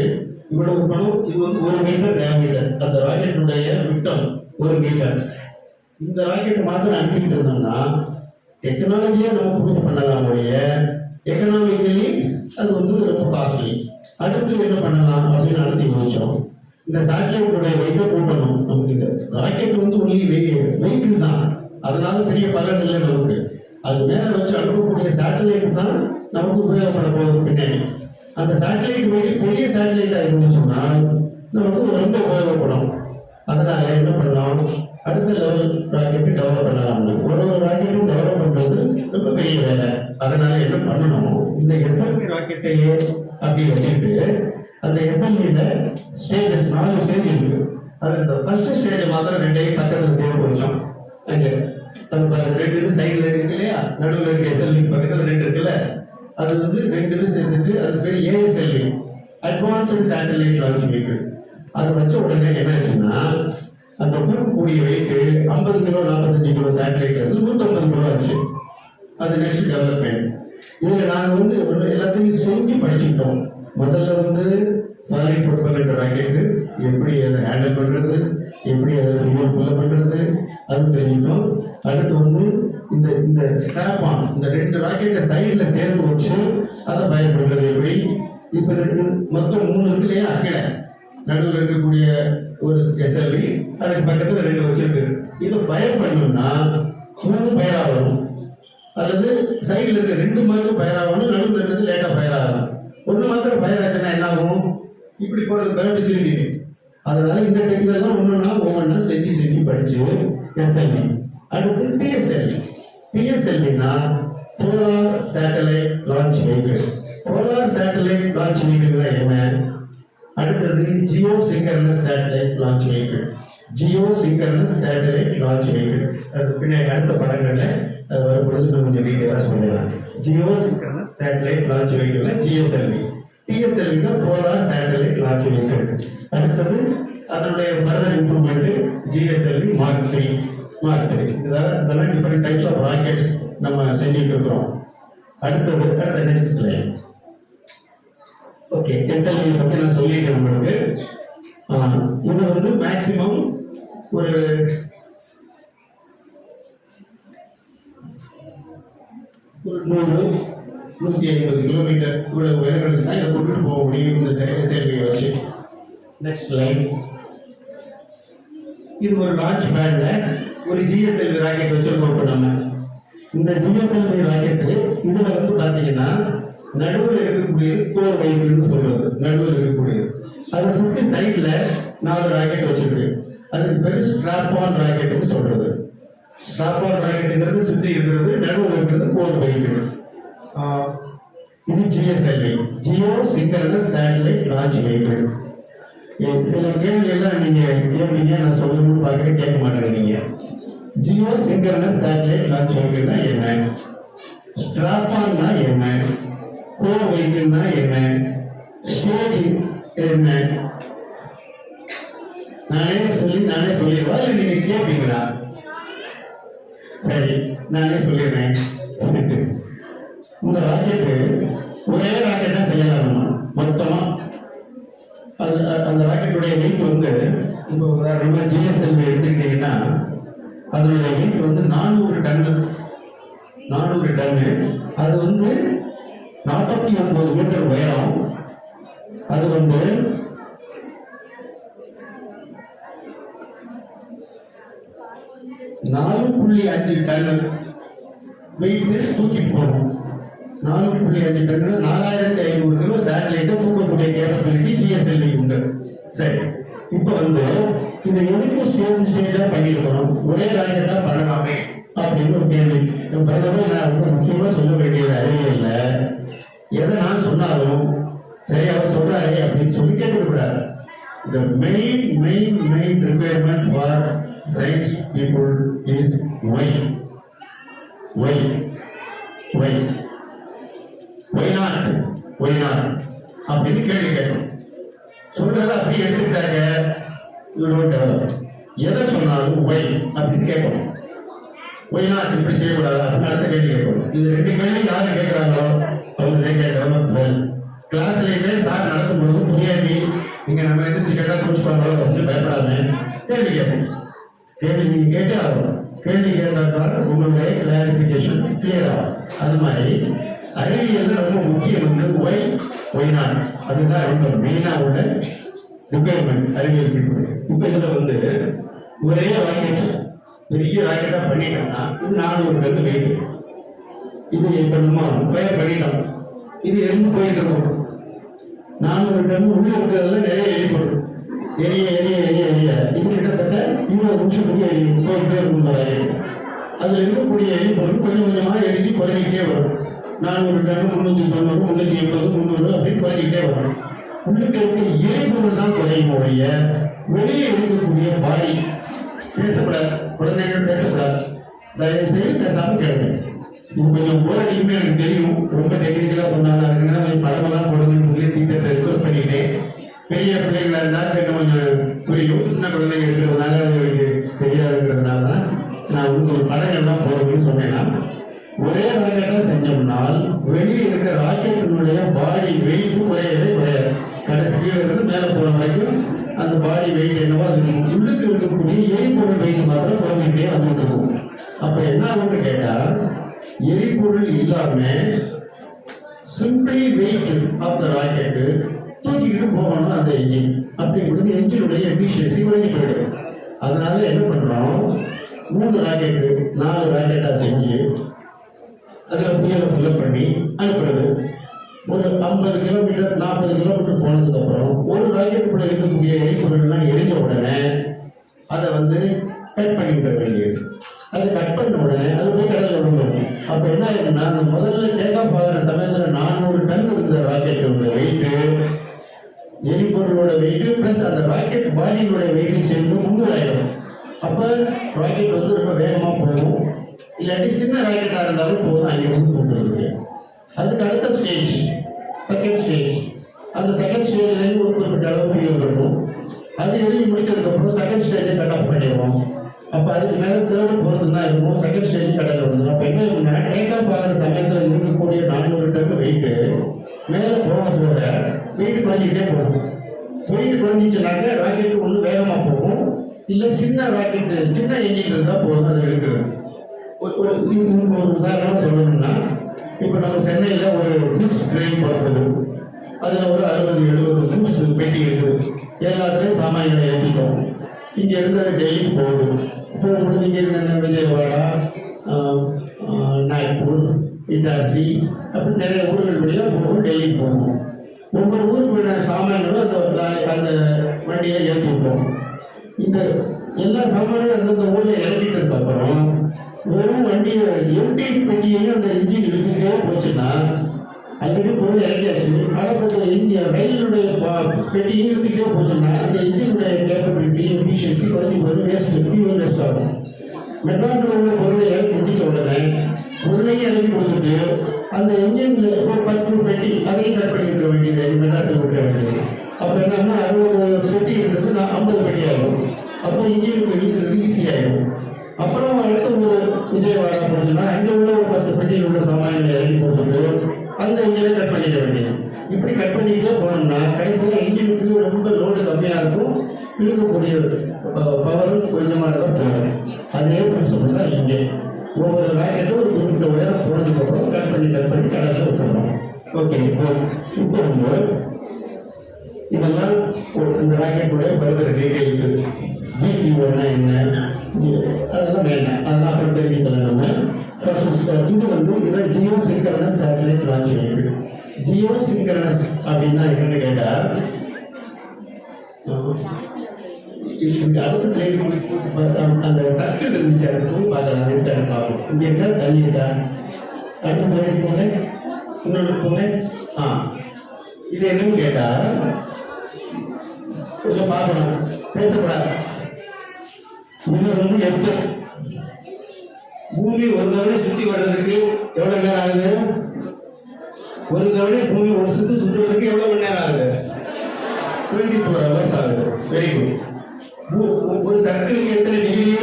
இவ்வளவு பணம். இது வந்து 1 மீட்டர் டயாமீட்டர். அந்த ராக்கெட்டுடைய விட்டம் 1 மீட்டர். இந்த ராக்கெட் மாத்திரம் அனுப்பிட்டு இருந்தோம்னா டெக்னாலஜியை நம்ம ப்ரூவ் பண்ணலாம். எக்கனாமிக்கலி அது வந்து ரொம்ப காஸ்ட்லி. அடுத்து என்ன பண்ணலாம் அப்படின்னு நடத்தி யோசிச்சோம். இந்த சேட்டலைட்டுடைய வெயிட்டை கூட்டணும். நமக்கு இந்த ராக்கெட் வந்து ஒன்லி வெயிட் தான், அதனால பெரிய பலன் இல்லை நமக்கு. அது மேலே வச்சு அனுப்பக்கூடிய சேட்டலைட் தான் நமக்கு உபயோகப்பட போகுது பின்னாடி. அந்த சேட்டலைட் வெயிட் பெரிய சேட்டலைட்டாக இருந்துச்சுன்னா நமக்கு ரொம்ப உபயோகப்படும். அதனால என்ன பண்ணலாம், அடுத்த லெவல் ராக்கெட்டு டெவலப் பண்ணலாம். ஒரு ராக்கெட்டும் டெவலப் பண்றது ரொம்ப பெரிய வேலை. அதனால என்ன பண்ணணும், இந்த SLV ராக்கெட்டையே அப்படி வச்சுட்டு அந்த SLV-ல ஸ்டேஜஸ் 4 ஸ்டேஜ் இருக்கு. அது இந்த ஃபர்ஸ்ட் ஸ்டேஜ் மாத்திரம் 2 பக்கத்தில் சேர்த்து வச்சோம். அங்கே அது 2 சைடில் இருக்கு இல்லையா, நடுவில் இருக்க SLV பக்கத்தில் 2 இருக்குல்ல, அது வந்து 2 சேர்ந்துட்டு அது பேர் ASLV, advanced satellite launch vehicle. அதை வச்ச உடனே என்ன ஆச்சுன்னா அந்த கூடிய வெயிட் 50 கிலோ 45 கிலோ சேட்டலைட் வந்து 150 கிலோ ஆச்சு. அது நெக்ஸ்ட் டெவலப்மெண்ட். இதில் நாங்கள் வந்து எல்லாத்தையும் செஞ்சு படிச்சுக்கிட்டோம். முதல்ல வந்து சாலிட் ப்ரொபல்லண்ட் ராக்கெட்டு எப்படி அதை ஹேண்டில் பண்ணுறது, எப்படி அதை ஃபியூல் ஃபில் பண்ணுறது, அது தெரிஞ்சுட்டோம். அடுத்து வந்து இந்த ஸ்ட்ராப் ஆன் இந்த 2 ராக்கெட்டை சைடில் சேர்த்து வச்சு அதை பயன்படுறது எப்படி. இப்போ மொத்தம் 3 இருக்கு இல்லையா, கீழே நடுவில் இருக்கக்கூடிய ஒரு SLV, அதுக்கு பக்கத்தில் 2 வச்சிருக்கு. இதை ஃபயர் பண்ணணும்னா 3 ஃபயர் ஆகணும். அல்லது சைடில் இருக்க 2 மாத்திரம் ஃபயர் ஆகணும், நடுவில் இருக்கிறது லேட்டாக ஃபயர் ஆகலாம். 1 மாத்திரம் ஃபயர் ஆச்சுன்னா என்ன ஆகும்? இப்படி போகிறது பிறகு திரும்பி. அதனால இந்த டெக்னிக்கெல்லாம் ஒவ்வொன்றா செஞ்சு படிச்சு எஸ்எல்வி. அடுத்து பிஎஸ்எல்வி. பிஎஸ்எல்வினா polar satellite launch vehicle. Polar satellite launch வெஹிக்கிள்னா என்ன? அடுத்தது geosynchronous satellite launch vehicle. Geosynchronous satellite launch vehicle. அது பின்னாடி அடுத்த படங்கள்ல அது வரும்பொழுது நம்ம கொஞ்சம் டீட்டெயிலாக சொல்லலாம். ஜியோ சிங்கர்னஸ் சேட்டலைட் லான்ச் வெஹிக்கிள்னா ஜிஎஸ்எல்வி. பிஎஸ்எல்வி தான் போலார் சேட்டலைட் லான்ச் வெஹிக்கிள். அடுத்தது அதனுடைய ஃபர்தர் இம்ப்ரூவ்மெண்ட் ஜிஎஸ்எல்வி மார்க் 3. இதெல்லாம் டிஃபரெண்ட் டைப்ஸ் ஆஃப் ராக்கெட்ஸ் நம்ம செஞ்சுட்டு இருக்கிறோம். அடுத்த நெக்ஸ்ட் ஸ்லைட். ஓகே, எஸ்எல்வி பற்றி நான் சொல்லிட்டேன் உங்களுக்கு. இது வந்து மேக்சிமம் ஒரு 100-150 கிலோமீட்டர் இவ்வளவு உயரங்களுக்கு தான் இதை கொண்டுட்டு போக முடியும் இந்த எஸ்எல்வியை வச்சு. Next line. இது ஒரு லான்ச் பேட்ல ஒரு ஜிஎஸ்எல்வி ராக்கெட் வச்சிருக்கோம். நம்ம இந்த ஜிஎஸ்எல்வி ராக்கெட்டு இதுல வந்து பாத்தீங்கன்னா நடுவில் இருக்கக்கூடிய கோர் வெஹிக்கிள்னு சொல்றது. நடுவில் இருக்கக்கூடியது அதை சுற்றி சைட்ல 4 ராக்கெட் வச்சிருக்கு. அதுக்கு பேரு ஸ்ட்ராப் ஆன் ராக்கெட்னு சொல்றது. ஸ்ட்ராப் ஆன் ராக்கெட்டுங்கிறது சுற்றி இருக்கிறது, நடுவில் இருக்கிறது கோர் வெஹிக்கிள். இது GSLV, Jio synchronous satellite launch vehicle. சில கேள்வி எல்லாம் நீங்க கேட்பீங்க, நான் சொல்லணும்னு பார்க்க கேட்க மாட்டேங்கிறீங்க. ஜியோ சிங்கர்னஸ் சேட்டலைட் லான்ச் வெஹிக்கிள்னா என்ன? ஸ்ட்ராப் ஆன்னா என்ன? கோர் வெஹிக்கிள்னா என்ன? ஸ்டேஜ் என்ன? நானே சொல்லிடுவா இல்லை நீங்க கேட்பீங்களா? சரி, நானே சொல்லிடுறேன். இந்த ராக்கெட்டு ஒரே ராக்கெட்டா செய்யலாமா மொத்தமா? அந்த ராக்கெட்டுடைய வெயிட் வந்து இப்போ உதாரணமா ஜிஎஸ்எல்வி எடுத்துக்கிட்டீங்கன்னா அதனுடைய வெயிட் வந்து 400 டன்னு. அது வந்து 49 மீட்டர் உயரம். அது வந்து 4.5 டன் வெயிட் தூக்கிட்டு போகணும். 4.5 டன் 4500 கிலோ சேட்டலைட்டை தூக்கக்கூடிய கேப்பபிலிட்டி ஜிஎஸ்எல்வி உண்டு. சரி, இப்போ வந்து இந்த எதுக்கு ஸ்டேஜா பண்ணிருக்கணும், ஒரே ராக்கெட்டா பண்ணலாமே அப்படின்னு ஒரு கேள்வி. நான் ரொம்ப முக்கியமா சொல்ல வேண்டியது அறிவு இல்லை. எதை நான் சொன்னாலும் சரி அவர் சொல்றாரு அப்படின்னு சொல்லி கேட்டுக்கூடாது. The main requirement for science people is why not அப்படின்னு கேள்வி கேட்கணும். சொல்றத அப்படி எடுத்துக்கிட்டாங்க. எதை சொன்னாலும் why அப்படின்னு கேட்கணும். why not இப்படி செய்யக்கூடாது அப்படின்னு அடுத்த கேள்வி கேட்கணும். இது 2 கேள்வி யாரு கேட்கிறாங்களோ அவங்க கேட்கறாங்க. கிளாஸ்லயுமே சார் நடக்கும்போது புரியாதி நீங்க நம்ம எதிர்த்து கேட்டா குறிச்சுப்பாங்களோ அப்படின்னு பயப்படாம கேள்வி கேட்கணும். கேள்வி நீங்க கேட்டே ஆகும். கேள்வி கேட்டால் உங்களுடைய கிளாரிபிகேஷன் கிளியர் ஆகும். அது மாதிரி அறிவியல் ரொம்ப முக்கியம் வந்து ஒய் நாட். அதுதான் ரொம்ப மெயினா உள்ள ரிக்வயர்மெண்ட் அறிவியல். இப்ப இதுல வந்து ஒரே ராக்கெட் பெரிய ராக்கெட்டா பண்ணிட்டோம்னா இது 400 டன் வெயிட். இது இப்ப நம்ம ஃபயர் பண்ணிட்டோம். இது எரிஞ்சு போயிட்டு இருக்கும். 400 டன் உள்ள இருக்கிறதுல நிறைய எரிபொருள் எரிய இது கிட்டத்தட்ட 20 நிமிஷத்துக்கு எரியும் போயிட்டே இருக்கும். அதுல இருக்கக்கூடிய எரிபொருள் கொஞ்சம் கொஞ்சமா எரிஞ்சு குறைஞ்சிக்கிட்டே வரும். 400 டன் 390 380 300 அப்படின்னு குறைஞ்சிக்கிட்டே வரும். உள்ளுக்கு இருக்க எரிபொருள் தான் குறையும் ஒழிய வெளியே இருக்கக்கூடிய பாடி பேசக்கூடாது. குழந்தைகள் பேசக்கூடாது. தயவு செய்து பேசாம கேளுங்க. இது கொஞ்சம் போராடிக்குமே எனக்கு தெரியும். ரொம்ப டெக்னிக்கலா சொன்னாங்க. அதுக்குன்னா கொஞ்சம் படமெல்லாம் போடணும்னு சொல்லி டீச்சர் ரிக்வஸ்ட் பண்ணிட்டேன். பெரிய பிள்ளைங்களா இருந்தாலும் இன்னும் கொஞ்சம் புரியும். சின்ன குழந்தைங்க இருக்கிறதுனால அவங்களுக்கு தெரியாதுங்கிறதுனால தான் நான் வந்து ஒரு படங்கள்லாம் போடணும்னு சொன்னேன்னா, ஒரே ராக்கெட்டா செஞ்சோம்னால் வெளியே இருக்க ராக்கெட்டினுடைய பாடி வெயிட் குறையவே குறையாது. கடைசி கீழே இருந்து மேலே போற வரைக்கும் அந்த பாடி வெயிட் என்னவோ அது உள்ளுக்கு இருக்கக்கூடிய எரிபொருள் வெயிட் மாத்திரம் குறைஞ்சிட்டே வந்துட்டு இருக்கும். அப்ப என்ன ஆகும்னு கேட்டா, எரிபொருள் இல்லாம simply weight of the rocket தூக்கிக்கிட்டு போகணும் அந்த என்ஜின். அப்படிங்கிறது என்ஜினுடைய எஃபிஷியன்சி குறைஞ்சி போயிடும். அதனால என்ன பண்றோம், 3 ராக்கெட்டு 4 ராக்கெட்டா செஞ்சு அதில் புயலை ஃபில்அப் பண்ணி அனுப்புறது. ஒரு 50 கிலோமீட்டர் 40 கிலோமீட்டர் போனதுக்கப்புறம் ஒரு ராக்கெட்டுக்குள்ள இருக்கக்கூடிய எரிபொருள்லாம் எரிஞ்ச உடனே அதை வந்து கட் பண்ணிவிட வேண்டியது. அதை கட் பண்ண உடனே அது போய் கடலில் விழுந்துடும். அப்போ என்ன ஆயிருக்குன்னா, அந்த முதல்ல டேக் ஆஃப் ஆகிற சமயத்தில் 400 டன் இருந்த ராக்கெட்டோட வெயிட்டு, எரிபொருளோட வெயிட்டு ப்ளஸ் அந்த ராக்கெட் பாடியோட வெயிட்டு சேர்ந்து 300 ஆயிடும். அப்போ ராக்கெட் வந்து ரொம்ப வேகமாக போகும். இல்லாட்டி சின்ன ராக்கெட்டாக இருந்தாலும் போதும், அங்கே வந்து போட்டுருக்கு. அதுக்கு அடுத்த ஸ்டேஜ் செகண்ட் ஸ்டேஜ். அந்த செகண்ட் ஸ்டேஜ்லேருந்து ஒரு குறிப்பிட்ட அளவு ஃபியூல் இருக்கும். அது எழுதி முடிச்சதுக்கப்புறம் செகண்ட் ஸ்டேஜை கட் ஆஃப் பண்ணிடுவோம். அப்போ அதுக்கு மேலே தேர்டு போகிறது தான் இருக்கும். செகண்ட் ஸ்டேஜ் கடலில் வந்துடும். அப்போ என்ன இருக்குன்னா, டேக் ஆஃப் ஆகிற சமயத்தில் இருக்கக்கூடிய 400 டன் வெயிட்டு மேலே போக போக வெயிட் குறைஞ்சிக்கிட்டே போகும். வெயிட் குறைஞ்சிச்சுனாக்க ராக்கெட்டு ஒன்று வேகமாக போகும், இல்லை சின்ன ராக்கெட்டு சின்ன என்ஜின் இருந்தால் போதும் அது எடுக்கிறது. ஒரு உதாரணமாக சொல்லணும்னா, இப்போ நம்ம சென்னையில் ஒரு கூட்ஸ் ட்ரெயின் போகிறது. அதில் ஒரு 60-70 கூட்ஸ் பெட்டி இருக்குது. எல்லாத்துலேயும் சாமான்களை ஏற்றிட்டோம். இங்கே இருந்து டெல்லிக்கு போகுது. இப்போ உங்களுக்கு இங்கே இருந்த விஜயவாடா, நாக்பூர், இட்டாசி அப்படி நிறைய ஊர்கள் வழியாக போகும், டெல்லிக்கு போகும். ஒவ்வொரு ஊருக்கு சாமான்களும் அந்த வண்டியில் ஏற்றி விட்டோம். இந்த எல்லா சாமான்களும் அந்தந்த ஊரில் இறக்கிட்டதுக்கப்புறம் வெறும் வண்டியை எம்டி பெட்டியையும் அந்த இன்ஜின் இழுத்துட்டே போச்சுன்னா, ஆல்ரெடி பொருள் இறக்கியாச்சு, ஆனால் இங்கே ரயிலுடைய பெட்டியும் இழுத்துக்கிட்டே போச்சுன்னா அந்த இன்ஜினுடைய கேப்பபிலிட்டி எஃபிஷியன்சி குறைஞ்சி போய் ஃபியூல் வேஸ்ட் ஆகும். மெட்ராஸில் உள்ள பொருளை இறக்கி முடிச்ச உடனே பொருளையும் இறக்கி கொடுத்துட்டு அந்த இன்ஜின்ல ஒரு 10 பெட்டி அதையும் கட் பண்ணி விட வேண்டியது, மெட்ராஸில் விட வேண்டியது. அப்போ என்னன்னா 60 பெட்டி இருந்தது 50 பெட்டி ஆகும். அப்போ இன்ஜினுக்கு இழுக்கிறது ஈஸியாகிடும். அப்புறம் அடுத்த ஒரு விஜயவாடா போச்சுன்னா அங்கே உள்ள ஒரு 10 பெட்டியில் உள்ள சாமான்களை இறக்கி போட்டுட்டு அந்த இன்ஜினை கட் பண்ணிக்க வேண்டியது. இப்படி கட் பண்ணிக்கிட்டே போனோம்னா கடைசியில் இன்ஜினுக்கு ரொம்ப லோடு கம்மியாக இருக்கும், இழுக்கக்கூடிய பவரும் கொஞ்சமாக தான் போகும். அதே பிரின்சிபல் தான் இங்கே. ஒவ்வொரு ராக்கெட்டும் ஒரு குறிப்பிட்ட உயரம் போனதுக்கப்புறம் கட் பண்ணி கடலில் விட்டுறோம். ஓகே, இப்போ வந்து இதெல்லாம் இந்த ராக்கெட்டுடைய பல்வேறு டீட்டெயில்ஸ். ஜிபிஓனா என்ன அதெல்லாம் வேண்டாம், அதெல்லாம் அப்புறம் தெரிவிக்கலாம். நம்ம இது வந்து இதான் Jio synchronous satellite launch vehicle. Jio synchronous அப்படின்னா என்னன்னு கேட்டால், அடுத்த ஸ்லைடு அந்த சர்க்கிள் இருந்துச்சு, அதை போய் பார்க்கலாம். பார்ப்போம் இங்கே என்ன தண்ணி சார். அடுத்த ஸ்லைடு போங்க, இன்னொன்று போங்க. இது என்னன்னு கேட்டால் கொஞ்சம் பார்க்கணும், பேசக்கூடாது. இது வந்து எட்டு பூமி ஒரு தவணை சுற்றி வர்றதுக்கு எவ்வளவு நேரம் ஆகுது? ஒரு தவணை பூமி ஒரு சுற்றுறதுக்கு எவ்வளவு மணி நேரம் ஆகுது? 24 hours ஆகுது. Very good. ஒரு சர்க்கிளுக்கு எத்தனை டிகிரி?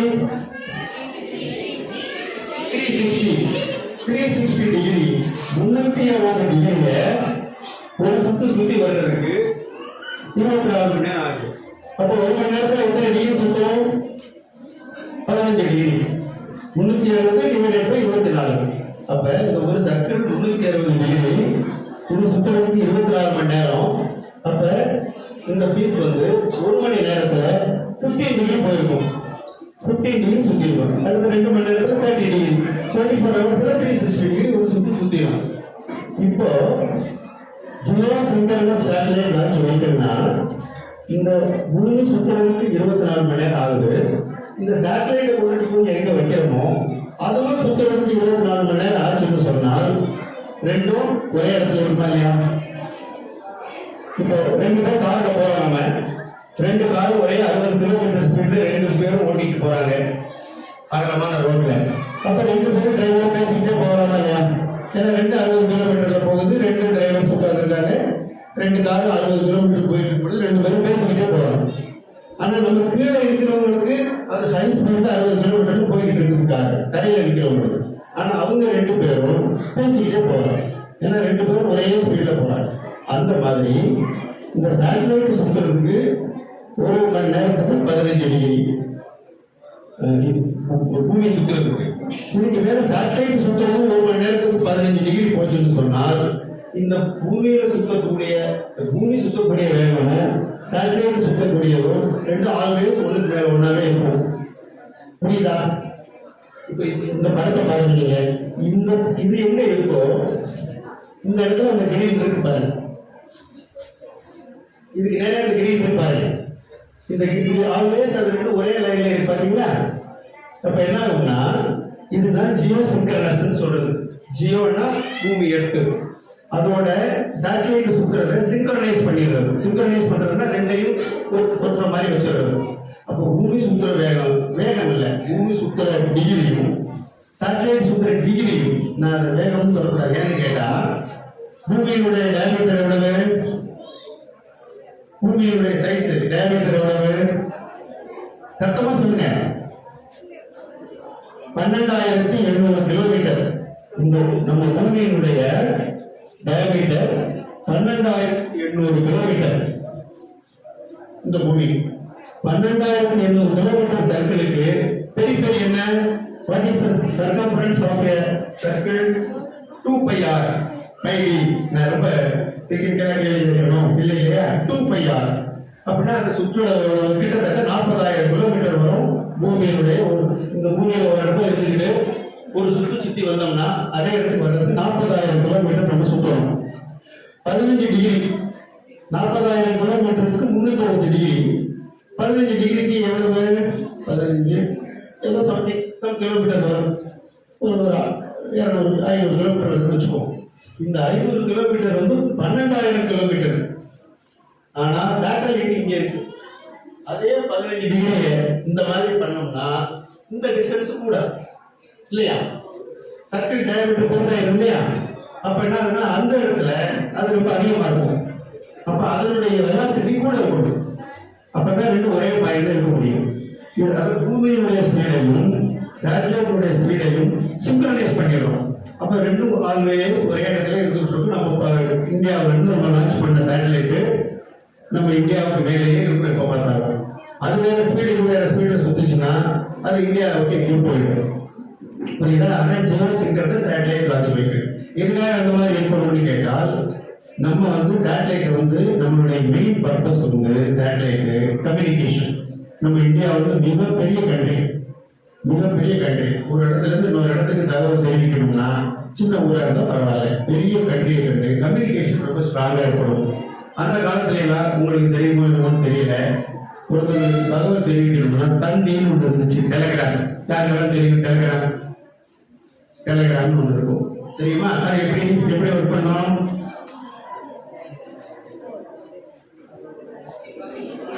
360 டிகிரி. 360 டிகிரியில ஒரு சுத்தி வர்றதுக்கு 24 மணி நேரம் ஆகுது. அப்போ ஒரு மணி நேரத்தில் எத்தனை டிகிரி சுத்தம்? 15 டிகிரி. 360 divided by 24. அப்ப இந்த ஒரு சர்க்கிள் 360 டிகிரி, இது சுத்தறதுக்கு 24 மணி நேரம். அப்ப இந்த பீஸ் வந்து ஒரு மணி நேரத்துல 15 டிகிரி போயிருக்கும். 15 டிகிரி சுத்தி இருக்கும். அடுத்த 2 மணி நேரத்துல 30 டிகிரி. 24 ஹவர்ஸ்ல 360 டிகிரி ஒரு சுத்திடும். இப்போ ஜியோ சின்க்ரனஸ் சேட்டலைட் லான்ச் வெஹிக்கிள்னா இந்த பூமி சுத்துறதுக்கு 24 மணி நேரம் ஆகுது. இந்த சேட்டலைட்டை கொண்டுட்டு போய் எங்க வைக்கிறோமோ அதுவும் சுத்துறதுக்கு 24 மணி நேரம் ஆச்சுன்னு சொன்னால் ரெண்டும் ஒரே இடத்துல இருக்குமா இல்லையா? இப்போ 2 பேர் கார்ல போறோம், நம்ம 2 காரும் ஒரே 60 கிலோமீட்டர் ஸ்பீட்ல 2 பேரும் ஓட்டிட்டு போறாங்க அகலமான ரோட்ல. அப்ப 2 பேரும் டிரைவர் பேசிக்கிட்டே போறாமா இல்லையா? ஏன்னா 2 60 கிலோமீட்டர்ல போகுது, 2 டிரைவர்ஸ் உட்கார்ந்துருக்காங்க. 2 காரும் 60 கிலோமீட்டர் போயிட்டு இருக்கும்போது 2 பேரும் பேசிக்கிட்டே போறாங்க. ஆனா நம்ம கீழே இருக்கிறவங்களுக்கு அது ஹை ஸ்பீட்ல 60 கிலோமீட்டர் போய்கிட்டு இருக்காங்க தரையில இருக்கிறவங்களுக்கு. ஆனா அவங்க 2 பேரும் பேசிக்கிட்டே போறாங்க, ஏன்னா 2 பேரும் ஒரே ஸ்பீட்ல போறாங்க. அந்த மாதிரி இந்த சேட்டலைட் சுத்துறதுக்கு ஒரு மணி நேரத்துக்கு 15 டிகிரி பூமி சுத்துறதுக்கு. இதுக்கு வேற சேட்டலைட் சுத்துறது ஒரு மணி நேரத்துக்கு 15 டிகிரி போச்சுன்னு சொன்னால் இந்த பூமியில பூமி சுத்தக்கூடிய வேகமும் சேட்டலைட் சுத்தக்கூடியதும் 2 ஆல்வேஸ் ஒன்றுக்கு மேல ஒன்னாவே இருக்கும். புரியுதா? இப்ப இந்த படத்தை பாருங்க. இந்த இது எங்க இருக்கோ இந்த இடத்துல அந்த கிரீன் இருக்கு பாருங்க. இதுக்கு நேரம் இந்த கிரீன் இருக்கு பாருங்க. இந்த ஆல்வேஸ் அது ரெண்டு ஒரே லைன்ல இருக்கு பாத்தீங்களா? அப்ப என்ன ஆகும்னா இதுதான் ஜியோ சிங்க்ரனஸ் சொல்றது. ஜியோனா பூமி எர்த்து, அதோட சேட்டலைட் சுத்துறத சிங்க்ரனைஸ் பண்ணிடுறது. சிங்க்ரனைஸ் பண்றதுன்னா ரெண்டையும் ஒருத்தர மாதிரி வச்சிடுறது. அப்போ பூமி சுத்துற வேகம் வேகம் இல்லை, பூமி சுத்துற டிகிரியும் சேட்டலைட் சுத்துற டிகிரியும் நான் அந்த வேகம்னு சொல்லக்கூடாது. ஏன்னு கேட்டா பூமியினுடைய டயமீட்டர் எவ்வளவு, பூமியினுடைய சைஸ் டயமீட்டர் எவ்வளவு சத்தமா சொல்லுங்க. 12,800 கிலோமீட்டர். இந்த நம்ம பூமியினுடைய டயமீட்டர் 12,800 கிலோமீட்டர். இந்த பூமி 12,800 கிலோமீட்டர் சர்க்கிளுக்கு பெரிஃபெரி என்ன? What is the circumference of a circle? 2πr πd. நான் ரொம்ப டெக்னிக்கலா கேள்விக்கணும் இல்லை இல்லையா? 2πr அப்படின்னா அந்த சுற்றுலா கிட்டத்தட்ட 40,000 கிலோமீட்டர் வரும். பூமியினுடைய இந்த பூமியில ஒரு இடத்துல இருந்துட்டு ஒரு சுத்தி வந்தோம்னா அதே இடத்துக்கு வர்றதுக்கு 40,000 கிலோமீட்டர் நம்ம சுற்றணும். 15 டிகிரி 40,000 கிலோமீட்டருக்கு 360 டிகிரி. 15 டிகிரிக்கு எவ்வளவு? 15 ஏதோ சம் கிலோமீட்டர் வரும். ஒரு 200-500 கிலோமீட்டர் வச்சுக்கோம். இந்த 500 கிலோமீட்டர் வந்து 12,000 கிலோமீட்டர். ஆனா சேட்டலைட் இங்க இருக்கு. அதே 15 டிகிரி இந்த மாதிரி பண்ணோம்னா இந்த டிஸ்டன்ஸ் கூட இல்லையா? சர்க்கிள் டயமீட்டர் பெருசா இருக்கும் இல்லையா? அப்ப என்ன ஆகுதுன்னா அந்த இடத்துல அது ரொம்ப அதிகமா இருக்கும். அப்ப அதனுடைய வெலாசிட்டி கூட இருக்கும். அப்பதான் ரெண்டு ஒரே பாயிண்ட்ல இருக்க முடியும். இது அதாவது பூமியினுடைய ஸ்பீடையும் சேட்டலைட்டுடைய ஸ்பீடையும் சிங்க்ரனைஸ் பண்ணிடுறோம். அப்ப ரெண்டும் ஆல்வேஸ் ஒரே இடத்துல இருந்துட்டு இருக்கும். நம்ம இந்தியாவில இருந்து நம்ம லான்ச் பண்ண சேட்டலைட்டு நம்ம இந்தியாவுக்கு மேலேயே இருக்கும். எப்ப பார்த்தாலும் அது வேற ஸ்பீடு வேற ஸ்பீட்ல சுத்துச்சுன்னா அது இந்தியாவை விட்டு எங்கேயும் போயிடும். புரியுதா? அதான் ஜியோ சிங்க்ரனஸ் சேட்டலைட் லான்ச் வைக்கு. எதுக்காக அந்த மாதிரி இருக்கணும்னு கேட்டால் நம்ம வந்து சேட்டலைட் வந்து நம்மளுடைய மெயின் பர்பஸ் வந்து சேட்டலைட் கம்யூனிகேஷன். நம்ம இந்தியா வந்து மிகப்பெரிய கண்ட்ரி. ஒரு இடத்துல இருந்து இன்னொரு இடத்துக்கு தகவல் தெரிவிக்கணும்னா சின்ன ஊரா இருந்தா பரவாயில்ல, பெரிய கண்ட்ரி இருக்கு, கம்யூனிகேஷன் ரொம்ப ஸ்ட்ராங்கா இருக்கணும். அந்த காலத்துல எல்லாம் உங்களுக்கு தெரியுமோ என்னமோன்னு தெரியல, ஒருத்தருக்கு தகவல் தெரிவிக்கணும்னா தந்தின்னு ஒன்று இருந்துச்சு. டெலிகிராம் யாருக்கெல்லாம் தெரியும்? டெலிகிராம்னு ஒன்று இருக்கும் தெரியுமா? அது எப்படி ஒர்க் பண்ணோம்?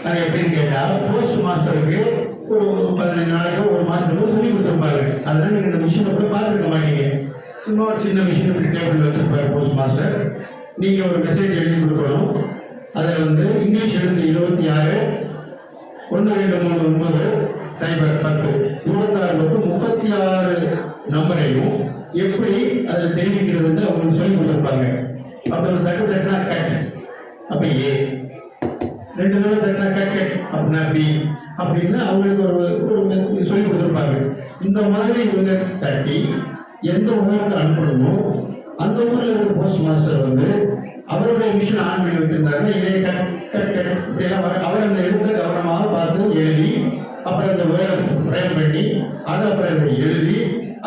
அது எப்படின்னு கேட்டா போஸ்ட் மாஸ்டருக்கு ஒரு 15 நாளைக்கோ ஒரு மாசத்துக்கோ சொல்லி கொடுத்துருப்பாங்க. அதெல்லாம் நீங்க இந்த மிஷினை கூட பார்த்துருக்க மாட்டீங்க. சும்மா ஒரு சின்ன மிஷின் இப்படி டேபிள் வச்சிருப்பாரு போஸ்ட் மாஸ்டர். நீங்க ஒரு மெசேஜ் எழுதி கொடுக்கணும். அதில் வந்து இங்கிலீஷ் எழுந்து 26 1239 010 26 36 நம்பரையும் எப்படி அதில் தெரிவிக்கிறது வந்து அவங்களுக்கு சொல்லி கொடுத்துருப்பாங்க. அப்படி ஒரு தட்டுனா கட், அப்ப ஏ, 2 தடவை தட்டினா கட் அப்படின்னா பி அப்படின்னு அவங்களுக்கு ஒரு சொல்லி கொடுத்துருப்பாங்க. இந்த மாதிரி இவங்க தட்டி எந்த ஊருக்கு அனுப்பணுமோ அந்த ஊர்ல இருக்க போஸ்ட் மாஸ்டர் வந்து அவருடைய மிஷின் ஆன் பண்ணி வச்சிருந்தாருன்னா இதை இப்படியெல்லாம் அவர் அந்த எழுத்தை கவனமாக பார்த்து எழுதி அப்புறம் அந்த வேர்டை பிரயம் பண்ணி அதை அப்புறம் எழுதி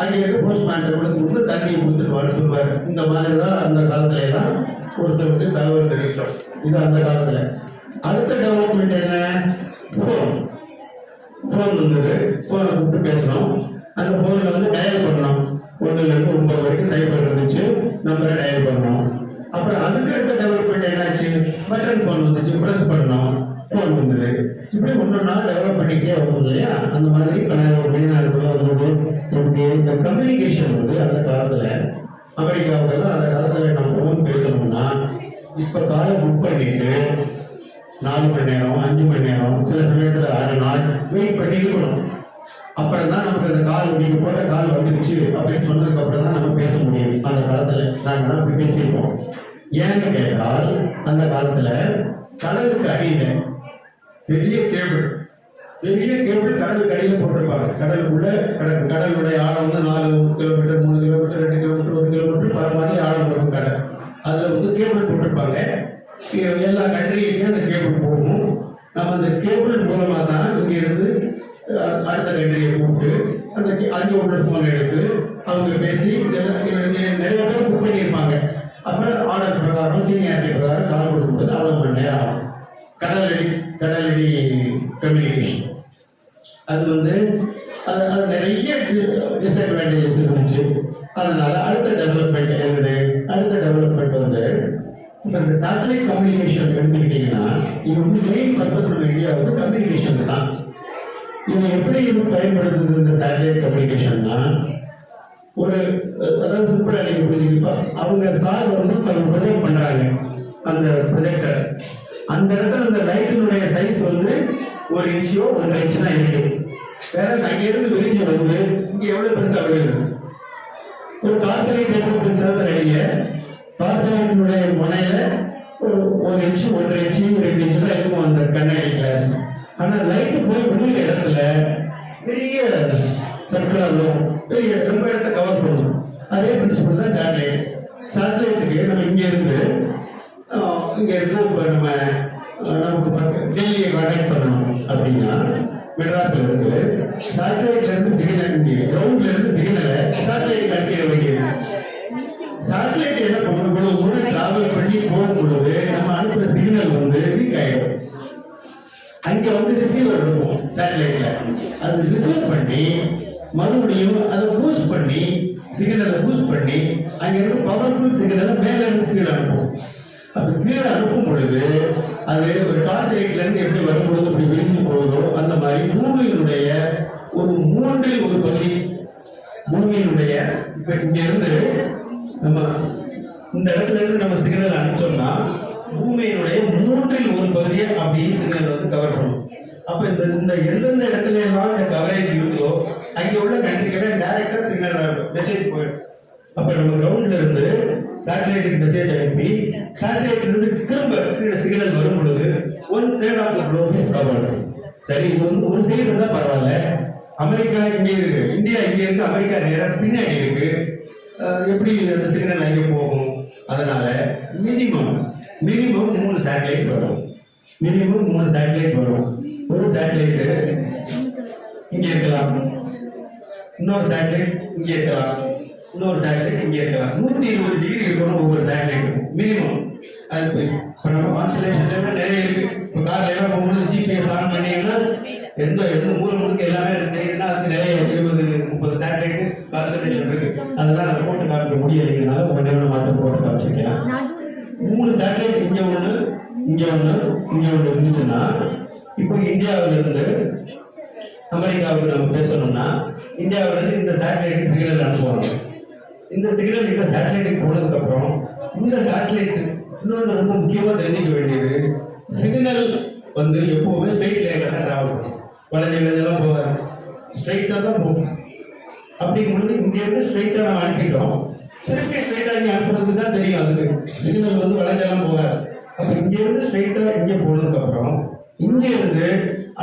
அங்கே இருக்க போஸ்ட் மாஸ்டர் கொடுத்து தண்ணியை கொடுத்துட்டு சொல்லுவார். இந்த மாதிரி தான் அந்த காலத்துல எல்லாம் ஒருத்தருக்கு தகவல் தெரிவித்தோம். இது அந்த காலத்துல. அடுத்த டெவலப்மெண்ட் என்ன? போன் வந்தது. போனை கூப்பிட்டு பேசணும். அந்த போன்ல வந்து டயல் பண்ணணும். 1 இருந்து 9 வரைக்கும் சைபர் இருந்துச்சு, நம்பரை டயல் பண்ணணும். அப்புறம் அதுக்கு அடுத்த டெவலப்மெண்ட் என்னாச்சு? பட்டன் போன் வந்துச்சு, ப்ரெஸ் பண்ணணும், போன் வந்தது. இப்படி ஒன்னொன்னா டெவலப் பண்ணிட்டே வரும் இல்லையா? அந்த மாதிரி வெளிநாடுக்குள்ள வந்தது. இந்த கம்யூனிகேஷன் வந்து அந்த காலத்துல அமெரிக்காவுக்கெல்லாம் அந்த காலத்துல நம்ம போன் பேசணும்னா இப்ப காலை புக் பண்ணிட்டு 4 மணி நேரம் 5 மணி நேரம் சில சமயத்துல 6 நாள் வெயிட் பண்ணி இருக்கணும். அப்புறம் தான் நமக்கு அந்த கால் நீங்க போட்ட கால் வந்துருச்சு அப்படின்னு சொன்னதுக்கு அப்புறம் தான் நம்ம பேச முடியும். அந்த காலத்துல நாங்க அப்படி பேசியிருக்கோம். ஏன்னு கேட்டால் அந்த காலத்துல கடலுக்கு அடியில பெரிய கேபிள் கடலுக்கு அடியில போட்டிருப்பாங்க. கடலுக்குள்ள கடலுடைய ஆழம் வந்து 4 கிலோமீட்டர் 3 கிலோமீட்டர் 2 கிலோமீட்டர் 1 கிலோமீட்டர் பல மாதிரி ஆழம் இருக்கும் கடல். அதுல வந்து கேபிள் போட்டிருப்பாங்க. எல்லா கண்ட்ரியிலையும் அந்த கேபிள் போகும். நம்ம அந்த கேபிள் மூலமா தான் இங்க இருந்து அடுத்த கண்ட்ரியை கூப்பிட்டு அந்த அங்கே உள்ள போன் எடுத்து அவங்க பேசி கம்யூனிகேஷன். அது வந்து அது நிறைய டிஸ்அட்வான்டேஜஸ் இருந்துச்சு. அதனால அடுத்த டெவலப்மெண்ட் வந்து இப்போ இந்த சேட்டலைட் கம்யூனிகேஷன் எடுத்துக்கிட்டீங்கன்னா இது வந்து மெயின் பர்பஸ் நம்ம இந்தியாவுக்கு கம்யூனிகேஷன் தான். இது எப்படி இது பயன்படுத்துது இந்த சேட்டலைட் கம்யூனிகேஷன்னா, அதாவது சிம்பிளா நீங்க புரிஞ்சுக்கிப்பா, அவங்க ஸ்டார் வந்து ப்ரொஜெக்ட் பண்றாங்க அந்த ப்ரொஜெக்டர். அந்த இடத்துல அந்த லைட்டினுடைய சைஸ் வந்து 1 இன்ச்சோ 1.5 இன்ச் தான் இருக்கு. வேற அங்கிருந்து விரிஞ்சு வந்து இங்க எவ்வளவு பெருசா விழுது. ஒரு டார்ச்லைட் எப்படி பெருசாக அடிங்க, டார்ச்லைட்டினுடைய முனையில 1 இன்ச் 1.5 இன்ச் 2 இன்ச் தான் இருக்கும் அந்த கண்ணாடி கிளாஸ். ஆனா லைட்டு போய் விழுகிற இடத்துல பெரிய சர்க்கிளா இருக்கும், பெரிய ரொம்ப இடத்த கவர் பண்ணும். அதே பிரின்சிபல் தான் சேட்டலைட். சேட்டலைட்டுக்கு நம்ம இங்க இருந்து இப்போ நமக்கு டெல்லியை கான்டாக்ட் பண்ணணும் அப்படின்னா மெட்ராஸ்ல இருக்கு சேட்டலைட்ல இருந்து சிக்னல், கிரவுண்ட்ல இருந்து சிக்னலை சேட்டலைட் அனுப்பிட வேண்டியது. சேட்டலைட் என்ன பண்ணும், கூட டிராவல் பண்ணி போகும் பொழுது நம்ம அனுப்புற சிக்னல் வந்து வீக் ஆயிடும். அங்க வந்து ரிசீவர் இருக்கும் சேட்டலைட்ல, அது ரிசீவ் பண்ணி மறுபடியும் அதை பூஸ்ட் பண்ணி சிக்னலை பூஸ்ட் பண்ணி அங்க இருக்க பவர்ஃபுல் சிக்னலை மேல இருந்து கீழே அனுப்பும். அப்படி கீழே அனுப்பும் பொழுது அது ஒரு டார்ச் லைட்ல இருந்து எப்படி வரும்பொழுது அப்படி விரிஞ்சு போகுதோ அந்த மாதிரி பூமியினுடைய ஒரு 1/3 பகுதி, பூமியினுடைய இப்ப இங்க இருந்து நம்ம இந்த இடத்துல இருந்து நம்ம சிக்னல் அனுப்பிச்சோம்னா பூமியினுடைய 1/3 பகுதியை அப்படியே சிக்னல் வந்து கவர் பண்ணும். அப்ப இந்த எந்தெந்த இடத்துல எல்லாம் இந்த கவரேஜ் இருந்தோ அங்க உள்ள கண்ட்ரிகளை டைரக்டா சிக்னல் மெசேஜ் போயிடும். அப்ப நம்ம கிரவுண்ட்ல இருந்து சேட்டலைட்டுக்கு மெசேஜ் அனுப்பி சேட்டலைட்ல இருந்து திரும்ப கீழே சிக்னல் வரும் பொழுது 1/3 of the globe is covered. சரி, இது வந்து ஒரு சைடு இருந்தா பரவாயில்ல. அமெரிக்கா இங்கே இருக்கு, இந்தியா இங்கே இருக்கு, அமெரிக்கா நேரம் பின்னாடி இருக்கு. எப்படி அந்த சிக்னல் அங்கே போகும்? அதனால மினிமம் 3 சேட்டலைட் வரும். மினிமம் 3 சேட்டலைட் வரும். ஒரு சேட்டலைட் இங்க இருக்கலாம், இன்னொரு சேட்டலைட் இங்கே இருக்கலாம், இன்னொரு சேட்டலைட் இங்கே இருக்கலாம். 120 டிகிரி இருக்கணும் ஒவ்வொரு சேட்டலைட் மினிமம். அது இப்போ நம்ம கான்ஸ்டலேஷன் நிறைய இருக்கு. இப்போ கார்ல எல்லாம் போகும்போது ஜிபிஎஸ் ஆன் பண்ணீங்கன்னா எந்த மூல முழுக்க எல்லாமே தெரியுதுன்னா அதுக்கு நிறைய 20-30 சேட்டலைட் கான்ஸ்டலேஷன் இருக்கு. அதெல்லாம் அதை போட்டு காட்ட முடியலைங்கனால உடனே மாற்ற போட்டு காமிச்சிருக்கலாம். 3 சேட்டலைட் இங்க ஒன்று, இங்க ஒன்று, இங்க ஒன்று இருந்துச்சுன்னா இப்போ இந்தியாவில இருந்து அமெரிக்காவுக்கு நம்ம பேசணும்னா இந்தியாவில இருந்து இந்த சேட்டலைட் சிக்னல் அனுப்புவாங்க. இந்த சிக்னல் இந்த சேட்டலைட்டுக்கு போனதுக்கு அப்புறம் இந்த சேட்டலைட் இன்னொன்று ரொம்ப முக்கியமா தெரிஞ்சுக்க வேண்டியது, சிக்னல் வந்து எப்பவுமே ஸ்ட்ரெயிட் லைன்ல தான் டிராவல் பண்ணும். வளைஞ்செல்லாம் போகாது, ஸ்ட்ரெயிட்டா தான் போகும். அப்படிங்கும்போது இங்க இருந்து ஸ்ட்ரெயிட்டா நம்ம அனுப்பிட்டோம், திருப்பி ஸ்ட்ரெயிட்டா இங்க அனுப்புறதுக்கு தான் தெரியும். அதுக்கு சிக்னல் வந்து வளைஞ்செல்லாம் போகாது. அப்ப இங்க இருந்து ஸ்ட்ரெயிட்டா இங்க போனதுக்கு அப்புறம் இங்க இருந்து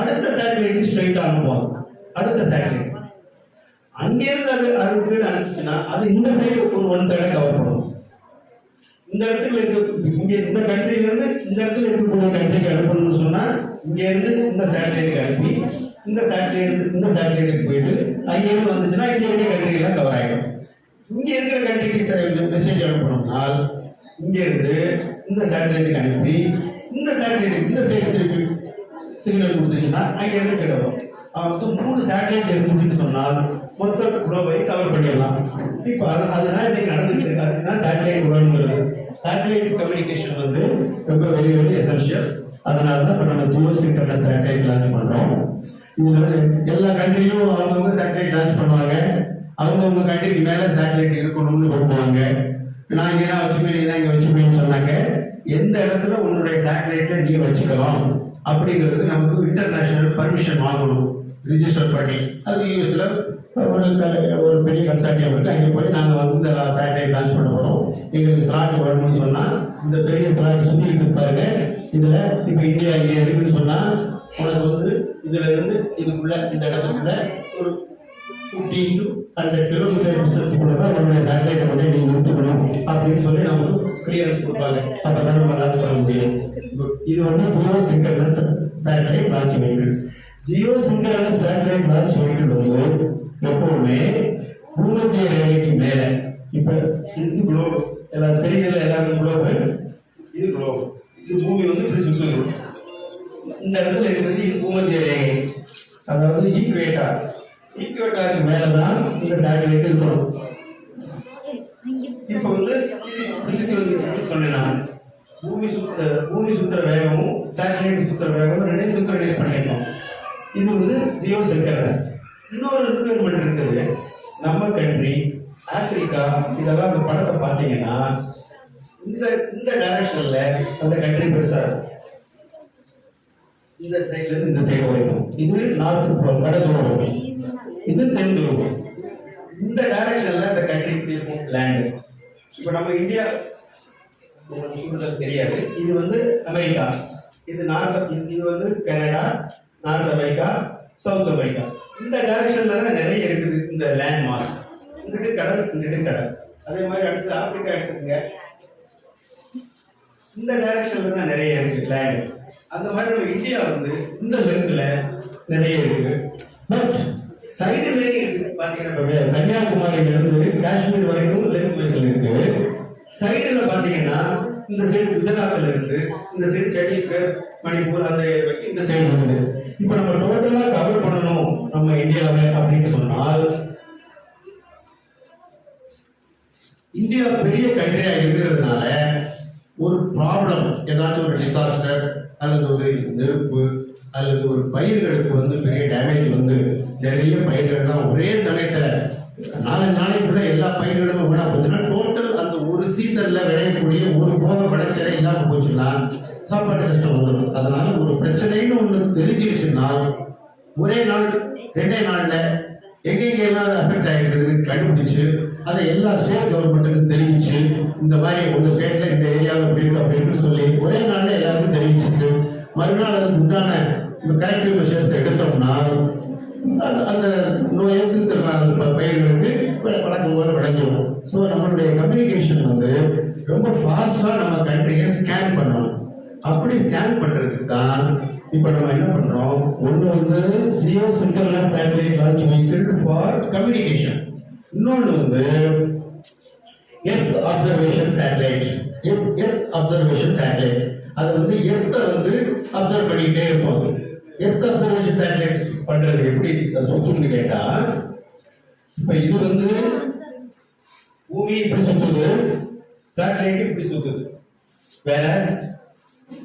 அடுத்த சேட்டலைட் ஸ்ட்ரெயிட்டா அனுப்புவாங்க. அடுத்த சேட்டலைட் அங்கிருந்து அதுக்கு அனுப்பிச்சுன்னா அது இந்த சைடு ஒரு 1/3 கவர் பண்ணும். இந்த இடத்துல இருக்க இங்க இந்த கண்ட்ரில இருந்து இந்த இடத்துல இருக்கக்கூடிய கண்ட்ரிக்கு அனுப்பணும்னு சொன்னா இங்க இருந்து இந்த சேட்டலைட்டுக்கு அனுப்பி இந்த சேட்டலைட்டுக்கு போயிட்டு அங்க இருந்து வந்துச்சுன்னா இங்க இருக்க கண்ட்ரி எல்லாம் கவர் ஆகிடும். இங்க இருக்கிற கண்ட்ரிக்கு மெசேஜ் அனுப்பணும்னால் இங்க இருந்து இந்த சேட்டலைட்டுக்கு அனுப்பி இந்த சேட்டலைட் இந்த சைடு திருப்பி சிக்னல் கொடுத்துச்சுன்னா அங்க இருந்து கிடக்கும். அவங்களுக்கு 3 சேட்டலைட் இருந்துச்சுன்னு சொன்னால் மொத்த குளோபை கவர் பண்ணிடலாம். இப்போ அதுதான் இன்னைக்கு நடந்துட்டு இருக்கு. அதுதான் சேட்டலைட் உடன்கிறது. சேட்டலைட் கம்யூனிகேஷன் வந்து ரொம்ப வெரி வெரி எசென்ஷியல். அதனால தான் இப்போ நம்ம ஜியோ சின்க்ரோனஸ் சேட்டலைட் லான்ச் பண்றோம். இதுல எல்லா கண்ட்ரியும் அவங்கவுங்க சேட்டலைட் லான்ச் பண்ணுவாங்க. அவங்கவுங்க கண்ட்ரிக்கு மேல சேட்டலைட் இருக்கணும்னு விரும்புவாங்க. நான் இங்கே தான் வச்சுப்பேன், நீங்க தான் இங்கே வச்சுப்பேன்னு சொன்னாங்க. எந்த இடத்துல உன்னுடைய சேட்டலைட்ல நீ வச்சுக்கலாம் அப்படிங்கிறது நமக்கு இன்டர்நேஷனல் பர்மிஷன் வாங்கணும், ரிஜிஸ்டர் பண்ணி. அது யூஎஸ்ல ஒரு பெரிய கன்சார்டியம் இருக்கு. அங்கே போய் நாங்கள் வந்து இந்த சேட்டலைட் லான்ச் பண்ண போறோம், எங்களுக்கு ஸ்லாட் வரணும்னு சொன்னா இந்த பெரிய ஸ்லாட் சுற்றிட்டு பாருங்க. இதுல இப்ப இந்தியா இங்கே இருக்குன்னு சொன்னா உனக்கு வந்து இதுல இருந்து இதுக்குள்ள இந்த இடத்துக்குள்ள ஒரு 50 to 100 கிலோமீட்டர் டிஸ்டன்ஸ்க்குள்ள தான் நம்மளுடைய சேட்டலைட்டை வந்து நீங்க நிறுத்திக்கணும் அப்படின்னு சொல்லி நமக்கு கிளியரன்ஸ் கொடுப்பாங்க. அப்பதான் நம்ம லான்ச் பண்ண முடியும். இது வந்து Jio synchronous satellite launch vehicles. Jio synchronous satellite launch vehicle வந்து எப்பவுமே பூமத்திய ரேகைக்கு மேல, இப்ப இது குளோப் எல்லாம் தெரியல, எல்லாரும் குளோப், இது குளோப், இது பூமி வந்து இப்படி சுத்தணும். இந்த இடத்துல இருக்கிறது இது பூமத்திய ரேகை, அதாவது ஈக்குவேட்டார். ஈக்குவேட்டாருக்கு மேலதான் இந்த சேட்டலைட் இருக்கணும். இப்ப சொன்னேன், பூமி சுத்துற வேகமும் சேட்டலைட் சுத்துற வேகமும் ரெண்டையும் சிங்க்ரனைஸ் பண்ணிருக்கோம். இது ஜியோ சென்டர்ஸ். இன்னொரு ரிக்வயர்மெண்ட் இருக்குது. நம்ம கண்ட்ரி ஆப்பிரிக்கா இதெல்லாம் அந்த படத்தை பார்த்தீங்கன்னா இந்த டைரக்ஷன்ல அந்த கண்ட்ரி பெருசா இருக்கும். இந்த சைட்ல இருந்து இந்த சைடு வரைக்கும் இது நார்த் போல் வட துருவம், இது தென் துருவம். இந்த டைரக்ஷன்ல அந்த கண்ட்ரி இப்படி இருக்கும் லேண்ட். இப்போ நம்ம இந்தியா உங்களுக்கு தெரியாது. இது அமெரிக்கா, இது இது Canada, north America, south America. இந்த டைரக்ஷன்ல தான் நிறைய இருக்குது இந்த லேண்ட் மாஸ். இங்கிட்டு கடல், இங்கிட்டு கடல். அதே மாதிரி அடுத்து ஆப்பிரிக்கா எடுத்துக்கங்க, இந்த டைரக்ஷன்ல தான் நிறைய இருக்கு லேண்ட். அந்த மாதிரி நம்ம இந்தியா இந்த லென்த்ல நிறைய இருக்கு. பட் சைடுலேயே இருக்கு பாத்தீங்கன்னா, கன்னியாகுமரியில இருந்து காஷ்மீர் வரைக்கும் லென்த் வைஸ்ல இருக்கு. சைடுல பாத்தீங்கன்னா இந்த சைடு குஜராத்ல இருந்து இந்த சைடு சத்தீஸ்கர், மணிப்பூர், அந்த இந்த சைடு வந்து இப்ப நம்ம டோட்டலா கவர் பண்ணணும் நம்ம இந்தியாவை அப்படின்னு சொன்னால், இந்தியா பெரிய கண்ட்ரியா இருக்கிறதுனால ஒரு ப்ராப்ளம், ஏதாச்சும் ஒரு டிசாஸ்டர் அல்லது ஒரு நெருப்பு அல்லது ஒரு பயிர்களுக்கு பெரிய டேமேஜ் நிறைய பயிர்கள் தான் ஒரே சமயத்துல 4 நாளைக்குள்ள எல்லா பயிர்களும் வீணா போச்சுன்னா, டோட்டல் அந்த ஒரு சீசன்ல விளையக்கூடிய ஒரு போக விளைச்சலை இல்லாம போச்சுன்னா சாப்பாட்டு கஷ்டம் வந்துடும். அதனால ஒரு பிரச்சனைன்னு ஒண்ணு தெரிஞ்சிருச்சுன்னா ஒரே நாள் 2 நாள்ல எங்கெங்கெல்லாம் அஃபெக்ட் ஆகிருக்கு கண்டுபிடிச்சு அதை எல்லா ஸ்டேட் கவர்மெண்ட்டுக்கும் தெரிவிச்சு, இந்த மாதிரி உங்க ஸ்டேட்ல இந்த ஏரியாவில் எப்படி இருக்கு அப்படின்னு சொல்லி ஒரே நாள்ல எல்லாருக்கும் தெரிவிச்சுட்டு மறுநாள் அதுக்கு உண்டான கரெக்டிவ் மெஷர்ஸ் எடுத்தோம்னா அந்த நோயை திருத்திருநாள் பயிர்களுக்கு வழக்கம் போல விளைஞ்சிடும். ஸோ நம்மளுடைய கம்யூனிகேஷன் ரொம்ப ஃபாஸ்டா நம்ம கண்ட்ரியை ஸ்கேன் பண்ணணும். அப்படி ஸ்கேன் பண்றதுக்கு தான் இப்போ நம்ம என்ன பண்றோம், ஒன்று geosynchronous satellite launch vehicle for communication, இன்னொன்று earth observation satellite. Earth observation satellite அது எர்த்தை அப்சர்வ் பண்ணிக்கிட்டே இருப்பாங்க. எர்த் அப்சர்வேஷன் சேட்டலைட் பண்றது எப்படி சுத்தும்னு கேட்டா, இப்ப இது பூமி இப்படி சுத்துது, சேட்டலைட் இப்படி சுத்துது. வேற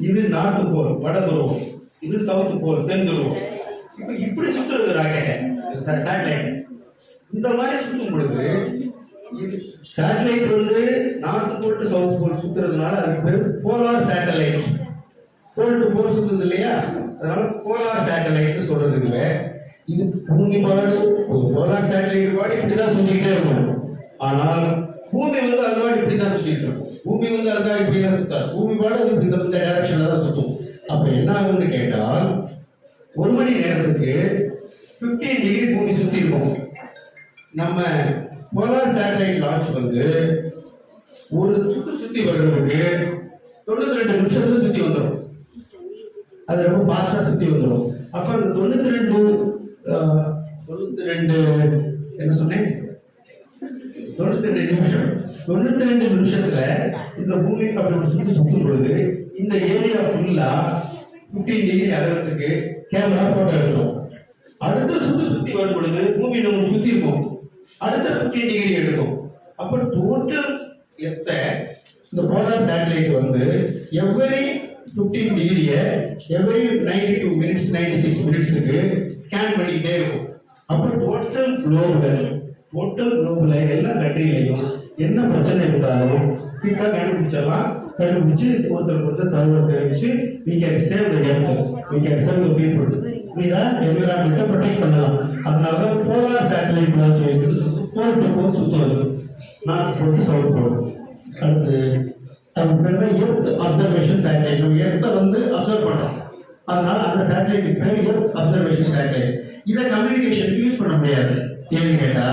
இது நார்த் போல் வட துருவம், இது சவுத் போல் தென் துருவம். இப்ப இப்படி சுத்துறது ராக்கெட் சேட்டலைட். இந்த மாதிரி சுத்தும் பொழுது satellite north pole to south pole சுத்துறதுனால அதுக்கு பேர் polar satellite. Pole to pole சுத்துது இல்லையா, அதனால போலார் சேட்டலைட் சொல்றது இல்லை. இது பூமி பாடு போலார் சேட்டலைட் பாடி இப்படிதான் சுத்திக்கிட்டே இருக்கும். ஆனால் பூமி அது பாடு இப்படிதான் சுத்திட்டு இருக்கும். பூமி அதுக்காக இப்படிதான் சுத்தாது. பூமி பாடு அது இப்படி இந்த டைரக்ஷன்ல தான் சுத்தும். அப்ப என்ன ஆகும்னு கேட்டால், 1 மணி நேரத்துக்கு 15 டிகிரி பூமி சுத்தி இருக்கும். நம்ம போலார் சேட்டலைட் லான்ச் ஒரு சுத்தி வர்றதுக்கு 92 நிமிஷத்துல சுத்தி வந்துடும். அது ரொம்ப ஃபாஸ்டா சுத்தி வந்துடும். அப்ப அந்த 92 என்ன சொன்னேன், 92 நிமிஷத்துல இந்த பூமி அப்படி சுத்தும் பொழுது இந்த ஏரியா ஃபுல்லா 15 டிகிரி அகலத்துக்கு கேமரா போட்டோ எடுக்கும். அடுத்த சுத்தி வரும் பொழுது பூமி நம்ம சுத்தி இருக்கும், அடுத்த 15 டிகிரி எடுக்கும். அப்ப டோட்டல் இந்த போலார் சேட்டலைட் எவ்வரி 15 டிகிரிய எவ்வரி 92 மினிட்ஸ் 96 மினிட்ஸுக்கு ஸ்கேன் பண்ணிக்கிட்டே இருக்கும். அப்போ டோட்டல் குளோபுல எல்லா கண்ட்ரிலையும் என்ன பிரச்சனை இருந்தாலும் குயிக்கா கண்டுபிடிச்சு ஒருத்தர் தகவல் தெரிவிச்சு we can save the earth, we can save the people, என்விரான்மெண்ட்டை ப்ரொடெக்ட் பண்ணலாம். அதனாலதான் polar satellite launch vehicle pole to pole சுற்றுவது, north pole to south pole. அடுத்து எர்த் அப்சர்வேஷன் சேட்டலைட், நம்ம எர்த்தை அப்சர்வ் பண்றோம். அதனால அந்த சேட்டலைட் பேர் எர்த் அப்சர்வேஷன் சேட்டலைட். இதை கம்யூனிகேஷன் யூஸ் பண்ண முடியாது. ஏன்னு கேட்டா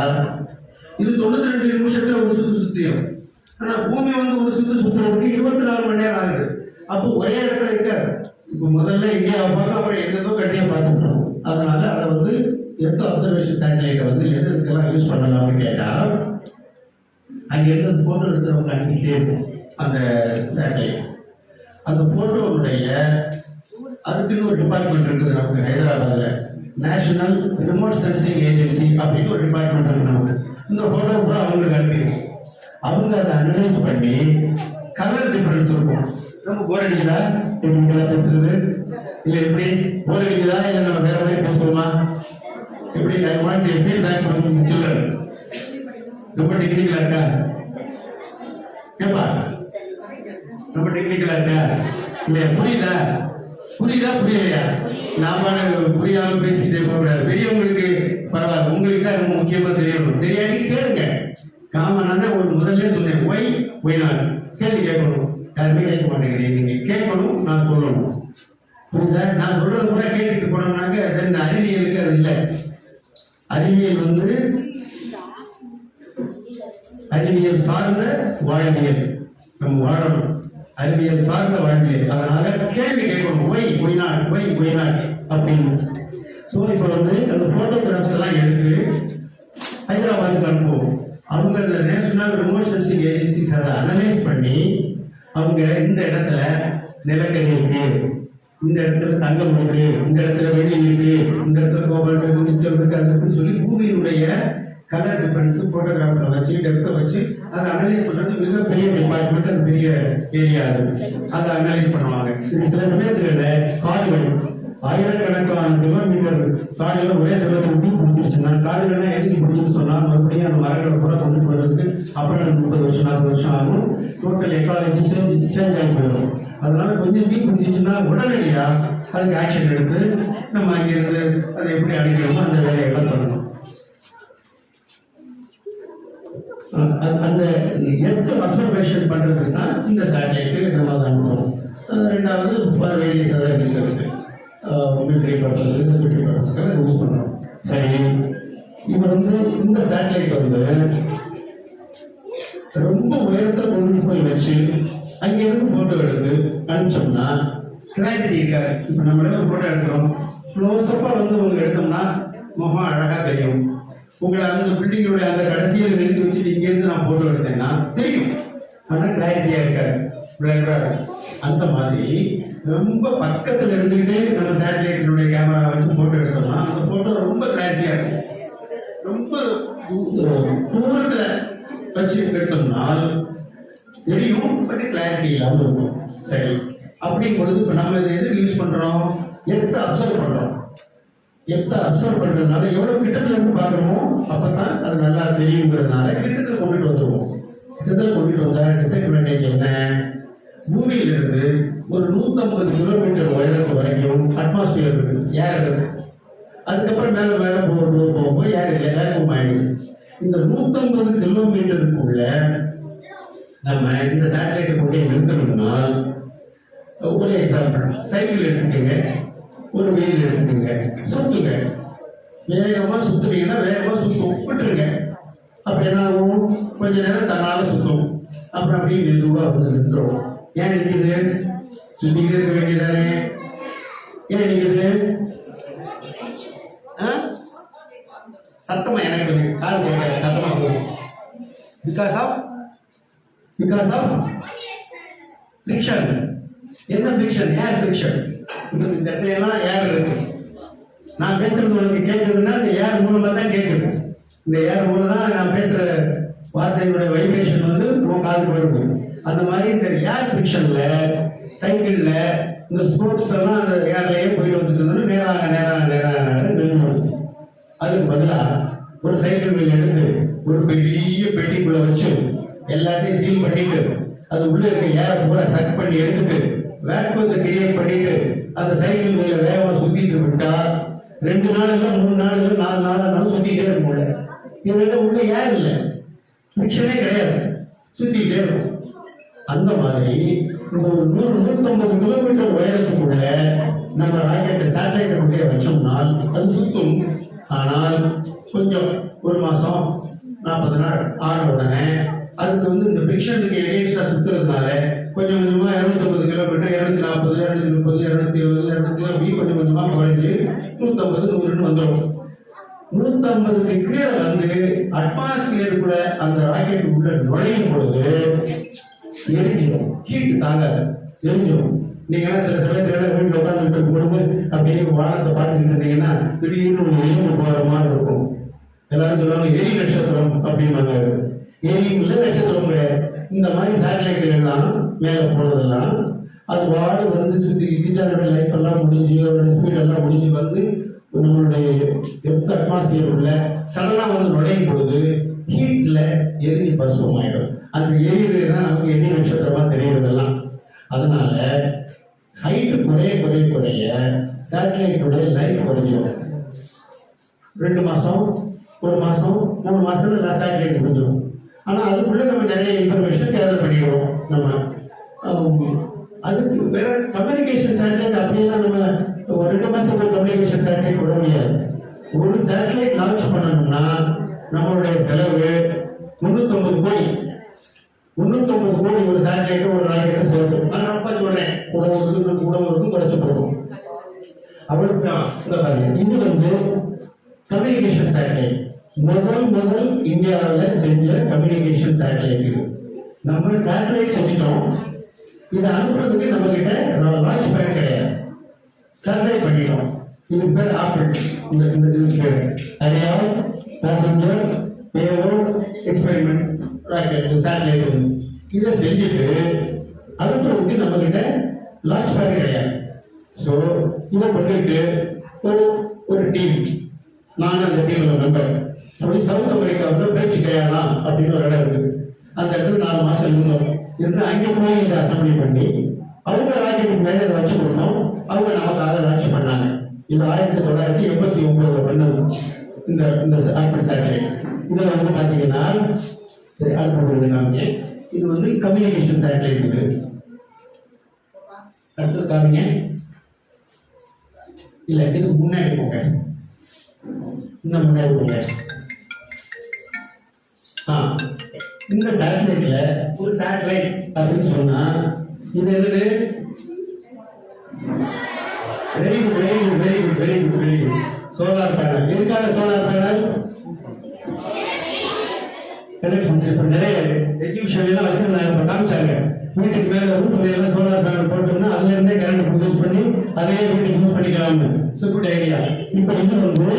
இது 92 நிமிஷத்துல ஒரு சுத்திடும். ஆனா பூமி ஒரு சுத்துறதுக்கு 24 மணி நேரம் ஆகுது. அப்போ ஒரே இடத்துல இருக்காது. இப்போ முதல்ல இந்தியாவை பார்த்து அப்புறம் எந்தெந்தோ கண்ட்ரியை பார்த்துட்டோம். அதனால அதை எர்த் அப்சர்வேஷன் சேட்டலைட்டை எதுக்கெல்லாம் யூஸ் பண்ணலாம்னு கேட்டா, அங்க இருந்து போட்டோ எடுத்து அனுப்பிட்டே இருக்கும் அந்த சேட்டலைட். அந்த போட்டோனுடைய அதுக்குன்னு ஒரு டிபார்ட்மெண்ட் இருக்குது நமக்கு ஹைதராபாத்ல, நேஷனல் ரிமோட் சென்சிங் ஏஜென்சி அப்படின்னு ஒரு டிபார்ட்மெண்ட் இருக்கு நமக்கு. இந்த போட்டோ கூட அவங்களுக்கு அனுப்பிடுவோம். அவங்க அதை அனலைஸ் பண்ணி கலர் டிஃபரன்ஸ் இருக்கும். நம்ம போர் அடிக்குதா எப்படி பேசுறது, இல்லை எப்படி போர் அடிக்குதா, இல்லை நம்ம வேற மாதிரி பேசுவோமா, எப்படி I want to feedback from children. ரொம்ப டெக்னிக்கலா இருக்கா கேப்பா, ரொம்ப டெக்னிக்கலா இருக்கா இல்லையா, புரியுதா புரியலையா? நாம புரியாம பேசிக்கிட்டே போகக்கூடாது. பெரியவங்களுக்கு பரவாயில்ல, உங்களுக்கு தான் ரொம்ப முக்கியமா தெரியணும். தெரியாட்டி கேளுங்க. காமனான ஒரு முதல்ல சொன்னேன், ஒய் நாட் கேள்வி கேட்கணும். யாருமே கேட்க மாட்டேங்கிறீங்க, நீங்க கேட்கணும், நான் சொல்லணும். புரியுதா? நான் சொல்றது கூட கேட்டுட்டு போனோம்னாக்க இந்த அறிவியலுக்கு அது இல்லை. அறிவியல் வந்து அறிவியல் சார்ந்த வாழ்வியல், நம்ம வாழணும் அறிவியல் சார்ந்த வாழ்வியல். அதனால கேள்வி கேட்கணும், ஒய் நாட் அப்படின்னு. ஸோ இப்போ வந்து அந்த போட்டோகிராஃப்ஸ் எல்லாம் எடுத்து ஹைதராபாத்துக்கு அனுப்புவோம். அவங்க இந்த நேஷனல் ரிமோட் சென்சிங் ஏஜென்சிஸ் அதை அனலைஸ் பண்ணி அவங்க இந்த இடத்துல நிலக்கரி இருக்கு, இந்த இடத்துல தங்கம் இருக்கு, இந்த இடத்துல வெள்ளி இருக்கு, இந்த இடத்துல கோபால்ட் நிச்சல் இருக்கு, அதுன்னு சொல்லி பூமியினுடைய கலர் டிஃபரன்ஸ் போட்டோகிராஃபில் வச்சு இடத்தை வச்சு அதை அனலைஸ் பண்ணுறது மிகப்பெரிய டிபார்ட்மெண்ட், அது பெரிய ஏரியா. அதை அனலைஸ் பண்ணுவாங்க. சில சமயத்தில் காடுகள் ஆயிரக்கணக்கான கிலோமீட்டர் காடுகள் ஒரே சமயத்தில் தீ பிடிச்சிருச்சுன்னா, காடுகள்லாம் எதுக்கு பிடிச்சுன்னு சொன்னால் மறுபடியும் அந்த மரங்களை கூட கொண்டுட்டு வர்றதுக்கு அப்புறம் 30 வருஷம் 40 வருஷம் ஆகும். டோட்டல் எக்காலஜி சேஞ்ச் ஆகி போயிடும். அதனால கொஞ்சம் தீ பிடிச்சிச்சுன்னா உடனடியா அதுக்கு ஆக்ஷன் எடுத்து நம்ம அங்கிருந்து அதை எப்படி அடைக்கிறோமோ அந்த வேலையெல்லாம் பண்ணணும். அந்த எர்த் அப்சர்வேஷன் பண்றதுக்கு தான் இந்த சேட்டலைட்டு நம்ம அதை அனுப்புவோம். ரெண்டாவது for various other research, military purpose, security பர்பஸ்க்காக யூஸ் பண்ணுறோம். சரி, இப்போ வந்து இந்த சேட்டலைட் வந்து ரொம்ப உயரத்தில் கொண்டு போய் வச்சு அங்கேருந்து ஃபோட்டோ எடுத்து அனுப்பிச்சோம்னா கிளாரிட்டி இருக்காது. இப்போ நம்ம ஃபோட்டோ எடுக்கிறோம், க்ளோஸ்அப்பாக வந்து உங்களுக்கு எடுத்தோம்னா முகம் அழகாக தெரியும். உங்களை அந்த பில்டிங்கோட அந்த கடைசியில் நிறுத்தி வச்சுட்டு இங்கேருந்து நான் ஃபோட்டோ எடுத்தேன்னா தெரியும், ஆனால் கிளாரிட்டியாக இருக்காது, பிளராக. அந்த மாதிரி ரொம்ப பக்கத்தில் இருந்துக்கிட்டு நம்ம சேட்டலைட்டினுடைய கேமரா வச்சு ஃபோட்டோ எடுத்தோம்னா அந்த ஃபோட்டோ ரொம்ப கிளாரிட்டியாக இருக்கும். ரொம்ப தூரத்தில் வச்சு எடுத்தோம்னால் தெரியும், பட் கிளாரிட்டி இல்லாமல் இருக்கும். சரி, அப்படிங்கும் பொழுது இப்போ நம்ம இதை எதுக்கு யூஸ் பண்ணுறோம்? எர்த்தை அப்சர்வ் பண்ணுறோம். எர்த்தை அப்சர்வ் பண்ணுறதுனால எவ்வளோ கிட்டத்தில் இருந்து பார்க்குறோமோ அப்போ தான் அது நல்லா தெரியுங்கிறதுனால கிட்டத்தில் கொண்டுட்டு வந்துடுவோம். கிட்டத்தில் கொண்டுட்டு வந்தால் டிஸ்அட்வான்டேஜ் என்ன? பூமியிலிருந்து ஒரு 150 கிலோமீட்டர் உயரத்து வரைக்கும் அட்மாஸ்பியர் இருக்குது, ஏர் இருக்குது. அதுக்கப்புறம் மேலே போகும்போது ஏர் இல்லை, வேகம் ஆயிடுது. இந்த 150 கிலோமீட்டருக்குள்ள நம்ம இந்த சேட்டலைட்டை கொண்டு நிறுத்தணும்னா, ஒரு எக்ஸாம்பிள், சைக்கிள் எடுத்துக்கங்க, ஒரு வெயில் எடுத்துக்கங்க, சுத்துங்க. வேகமாக சுத்துனீங்கன்னா வேகமாக சுற்றும், விட்டுருங்க. அப்போ என்ன ஆகும்? கொஞ்ச நேரம் தன்னால சுற்றும், அப்புறம் அப்படியே மெதுவாக வந்து நின்றுடும். ஏன் நிற்குது? சுத்திக்கிட்டே இருக்க வேண்டியதானே? ஏன் நிற்குது? சத்தமா எனக்கு கால் கேட்க சத்தமா போகுது. Because of friction. என்ன ஃபிரிக்ஷன்? Air friction. இந்த இடத்துலாம் ஏர் இருக்கு. நான் பேசுறது உனக்கு கேட்குதுன்னா இந்த ஏர் மூலமா தான் கேட்குது. இந்த ஏர் மூலம் தான் நான் பேசுற வார்த்தையோட வைப்ரேஷன் வந்து உன் காதுக்கு வருது. அந்த மாதிரி இந்த ஏர் ஃபிரிக்ஷன்ல சைக்கிள்ல இந்த ஸ்போர்ட்ஸ் எல்லாம் அந்த ஏர்லயே போயிட்டு வந்துட்டு நேராக நின்று. அதுக்கு பதிலாக ஒரு சைக்கிள் வீல் எடுத்து ஒரு பெரிய பெட்டிக்குள்ள வச்சு எல்லாத்தையும் சீல் பண்ணிட்டு அது உள்ள இருக்க ஏரை பூரா சக் பண்ணி எடுத்துட்டு வேக்குவத்தை கிரியேட் பண்ணிட்டு அந்த சைக்கிள் வீல வேகமாக சுத்திட்டு விட்டா 2 நாள் இல்லை 3 நாள் இல்லை 4 நாள் ஆனாலும் சுத்திக்கிட்டே இருக்கும். உள்ள இது உள்ள ஏர் இல்லை, ஃபிரிக்ஷனே கிடையாது, சுத்திக்கிட்டே இருக்கும். அந்த மாதிரி இந்த ஒரு 100-150 கிலோமீட்டர் உயரத்துக்குள்ள நம்ம ராக்கெட்டை சேட்டலைட்டை உள்ளே வச்சோம்னால் அது சுற்றும். ஆனால் கொஞ்சம் ஒரு மாதம் 40 நாள் ஆன உடனே அதுக்கு வந்து இந்த ஃபிரிக்ஷனுக்கு எகெயின்ஸ்டா சுற்றுறதுனால கொஞ்சம் கொஞ்சமாக 250 கிலோமீட்டர், 240, 230, 220, 200 அப்படி கொஞ்சம் கொஞ்சமாக குறைஞ்சி 150, 100 வந்துடும். 150க்கு கீழே வந்து அட்மாஸ்பியருக்குள்ள அந்த ராக்கெட் உள்ள நுழையும் பொழுது எரிஞ்சிடும். ஹீட் தாங்காது, எரிஞ்சிடும். நீங்களாம் சில சமயத்துல வீட்டில் உட்காந்துட்டு இருக்கும்போது அப்படியே வானத்தை பார்த்துக்கிட்டு இருந்தீங்கன்னா திடீர்னு ஒரு எலும்பு போகிற மாதிரி இருக்கும். எல்லாரும் சொல்லுவாங்க எரி நட்சத்திரம் அப்படின்னாங்க. எரி இல்லை, நட்சத்திரம் கிடையாது. இந்த மாதிரி சேட்டலைட்டுகள் எல்லாம் மேலே போனதெல்லாம் அது வாடு வந்து சுற்றிக்கிட்டு அதோட லைஃப் எல்லாம் முடிஞ்சு அதோட ஸ்பீட் எல்லாம் முடிஞ்சு வந்து நம்மளுடைய எர்த் அட்மாஸ்பியர் உள்ள சடனாக வந்து நுழையும் பொழுது ஹீட்ல எரிஞ்சு பசுவமாயிடும். அந்த எரிவு தான் நமக்கு எரி நட்சத்திரமா தெரியுறதெல்லாம். அதனால ஹைட்டு குறைய குறைய குறைய சேட்டலைட்டுடைய லைஃப் குறைஞ்சிடும். 2 மாசம் 1 மாசம் 3 மாசத்துல சேட்டலைட் முடிஞ்சிடும். ஆனா அதுக்குள்ள நம்ம நிறைய இன்ஃபர்மேஷன் கேதர் பண்ணிக்கிறோம். நம்ம அதுக்கு வேற கம்யூனிகேஷன் சேட்டலைட் அப்படியெல்லாம் நம்ம 2 மாசத்துக்கு கம்யூனிகேஷன் சேட்டலைட் விட முடியாது. ஒரு சேட்டலைட் லான்ச் பண்ணணும்னா நம்மளுடைய செலவு 350 கோடி. 350 கோடி ஒரு சேட்டலைட் ஒரு ராக்கெட் சேர்த்து. நான் அப்பா சொல்றேன் கூட குறைச்சு போடும். அவளுக்கு தான் இது வந்து கம்யூனிகேஷன் சேட்டலைட் முதல் இந்தியாவில் செஞ்ச கம்யூனிகேஷன் சேட்டலைட் இது. நம்ம சேட்டலைட் செஞ்சிட்டோம். இதை அனுப்புறதுக்கு நம்ம கிட்ட லான்ச் பேட் கிடையாது. சேட்டலைட் பண்ணிட்டோம். இது பேர் ஆப்பிள். இந்த பேர் அரியால் பேசஞ்சர் பேரோட் எக்ஸ்பெரிமெண்ட் ராக்கெட் சேட்டலைட். இதை செஞ்சுட்டு அனுப்புறதுக்கு நம்ம கிட்ட லான்ச் பேட் கிடையாது. ஸோ இதை பண்ணிட்டு ஒரு டீம், நான் அந்த டீம்ல மெம்பர். அப்படி சவுத் அமெரிக்காவில் பேச்சு கையாளா அப்படின்னு ஒரு இடம் இருக்கு. அந்த இடத்துல 4 மாசம் இருந்து அங்கே போய் இதை அசம்பிளி பண்ணி அவங்க ராக்கெட்டுக்கு மேலே இதை வச்சு கொடுத்தோம். அவங்க நமக்காக லான்ச் பண்ணாங்க. இது 1989 பண்ணது இந்த ஆப்பிள் சேட்டலைட். இதில் வந்து பார்த்தீங்கன்னா இது வந்து கம்யூனிகேஷன் சேட்டலைட் இருக்கு. அடுத்தது காமிங்க. இல்லை இதுக்கு முன்னாடி போங்க, இன்னும் முன்னாடி போங்க. இந்த சேட்டலைட்ல ஒரு சேட்டலைட் அப்படின்னு சொன்னா இது என்னது? Very good solar panel. எதுக்காக சோலார் பேனல்? நிறைய எக்ஸிபிஷன் எல்லாம் வச்சிருந்தாங்க, காமிச்சாங்க. வீட்டுக்கு மேல ரூஃப்ல எல்லாம் சோலார் பேனல் போட்டோம்னா அதுல இருந்தே கரண்ட் ப்ரொடியூஸ் பண்ணி அதையே வீட்டுக்கு யூஸ் பண்ணிக்கலாம்னு. Good idea. இப்போ இது வந்து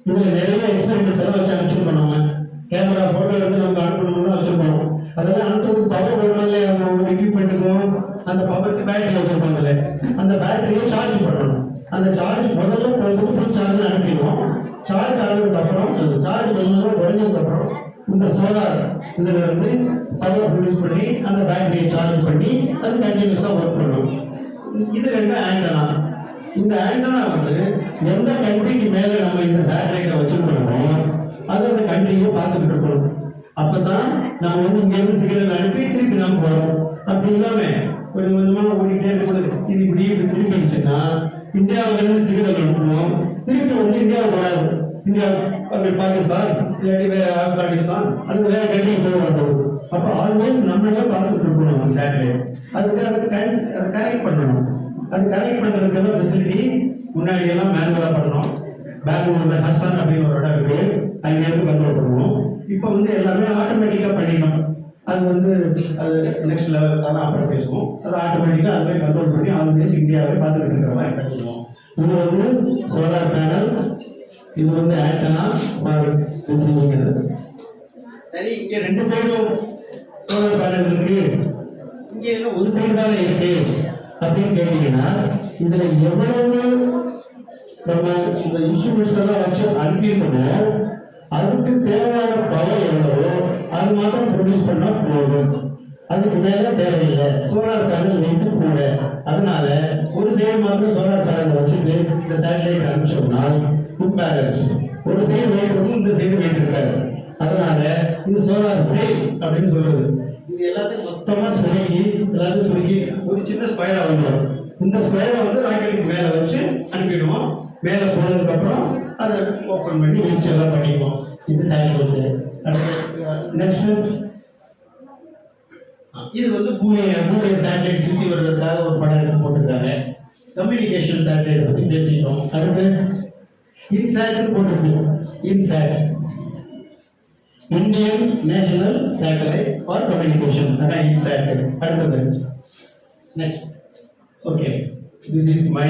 இதுல நிறைய எக்ஸ்பெரிமெண்ட்ஸ் எல்லாம் வச்சு அனுப்பிச்சிருக்கோம். நம்ம கேமரா போட்டோ எடுத்து நம்ம அனுப்பணும்னு வச்சிருக்கோம். அதெல்லாம் அனுப்புறதுக்கு பவர் வேணும்ல, அவங்க எக்யூப்மெண்ட்டுக்கும் அந்த பவருக்கு பேட்டரி வச்சிருப்பாங்கல்ல, அந்த பேட்டரியை சார்ஜ் பண்ணணும். அந்த சார்ஜ் முதல்ல ஃபுல் சார்ஜ் அனுப்பிடுவோம். சார்ஜ் ஆனதுக்கு அப்புறம் சார்ஜ் கொஞ்சம் குறைஞ்சதுக்கு அப்புறம் இந்த சோலார் இதுல இருந்து பவர் ப்ரொடியூஸ் பண்ணி அந்த பேட்டரியை சார்ஜ் பண்ணி அது கண்டினியூஸா ஒர்க் பண்ணணும். இது 2 ஆண்டனா. இந்த ஆண்டனா வந்து எந்த கண்ட்ரிக்கு மேல நம்ம இந்த சேட்டலைட்டை வச்சிருக்கோமோ அது அந்த கண்ட்ரியை பார்த்துக்கிட்டு இருக்கணும். அப்பதான் நம்ம வந்து இங்க இருந்து சிக்னல் அனுப்பி திருப்பி நம்ம போறோம். அப்படி இல்லாம கொஞ்சம் கொஞ்சமா ஓடிட்டே இருக்கிறது. இது இப்படி திருப்பிடுச்சுன்னா இந்தியாவில இருந்து சிக்னல் அனுப்புவோம், திருப்பி வந்து இந்தியாவுக்கு வராது. இந்தியா பாகிஸ்தான் இல்லாட்டி வேற ஆப்கானிஸ்தான் அந்த வேற கண்ட்ரிக்கு போக மாட்டோம். அப்போ ஆல்வேஸ் நம்மளே பார்த்துட்டு இருக்கணும் நம்ம சேட்டலைட். அதுக்கு அதை கரெக்ட் பண்ணணும். அது கரெக்ட் பண்றதுக்கான ஃபெசிலிட்டி முன்னாடி எல்லாம் மேனுவலா பண்ணணும். பெங்களூர்ல ஹசன் அப்படின்னு ஒரு இடம் இருக்கு, அங்க இருந்து கண்ட்ரோல் பண்ணுவோம். இப்போ வந்து எல்லாமே ஆட்டோமேட்டிக்கா பண்ணிடணும். அது வந்து அது நெக்ஸ்ட் லெவல் தான் அப்புறம் பேசுவோம். அது ஆட்டோமேட்டிக்கா அதுவே கண்ட்ரோல் பண்ணி ஆல்வேஸ் இந்தியாவே பார்த்துட்டு இருக்கிற மாதிரி பண்ணிடுவோம். இது வந்து சோலார் பேனல், இது வந்து ஆண்டனா ரிசீவிங். சரி, இங்க 2 சைடும் சோலார் பேனல் இருக்கு, இங்க என்ன ஒரு சைடு தானே இருக்கு அப்படின்னு கேட்டீங்கன்னா இதுல எவ்வளவு நம்ம இந்த இன்ஸ்ட்ருமெண்ட்ஸ் எல்லாம் வச்சு அனுப்பியிருக்கணும், அதுக்கு தேவையான பவர் எவ்வளவோ அது மாத்திரம் ப்ரொடியூஸ் பண்ணா போதும். அதுக்கு மேல தேவையில்லை. சோலார் பேனல் வெயிட்டு கூட. அதனால ஒரு சைடு மாத்திரம் சோலார் பேனல் வச்சுட்டு இந்த சேட்டலைட் அனுப்பிச்சோம்னால் இம்பேலன்ஸ். ஒரு சைடு வெயிட் இருக்கும், இந்த சைடு வெயிட் இருக்காது. அதனால இது சோலார் செல் அப்படின்னு சொல்றது. இது எல்லாத்தையும் மொத்தமா சுருக்கி எல்லாத்தையும் சுருக்கி ஒரு சின்ன ஸ்கொயரா வந்துடும். இந்த ஸ்கொயரை வந்து ராக்கெட்டுக்கு மேல வச்சு அனுப்பிடுவோம். மேல போனதுக்கு அப்புறம் அதை ஓப்பன் பண்ணி வச்சு எல்லாம் பண்ணிக்குவோம். இது சேட்டலைட். நெக்ஸ்ட் இது வந்து பூமியை சேட்டலைட் சுற்றி வர்றதுக்காக ஒரு படம் எடுத்து போட்டிருக்காங்க. கம்யூனிகேஷன் சேட்டலைட் பத்தி பேசிட்டோம். அடுத்து இன்சாட் போட்டிருக்கு. INSAT Indian national satellite for communication, அதான் இன்சாட். அடுத்தது next okay, this is my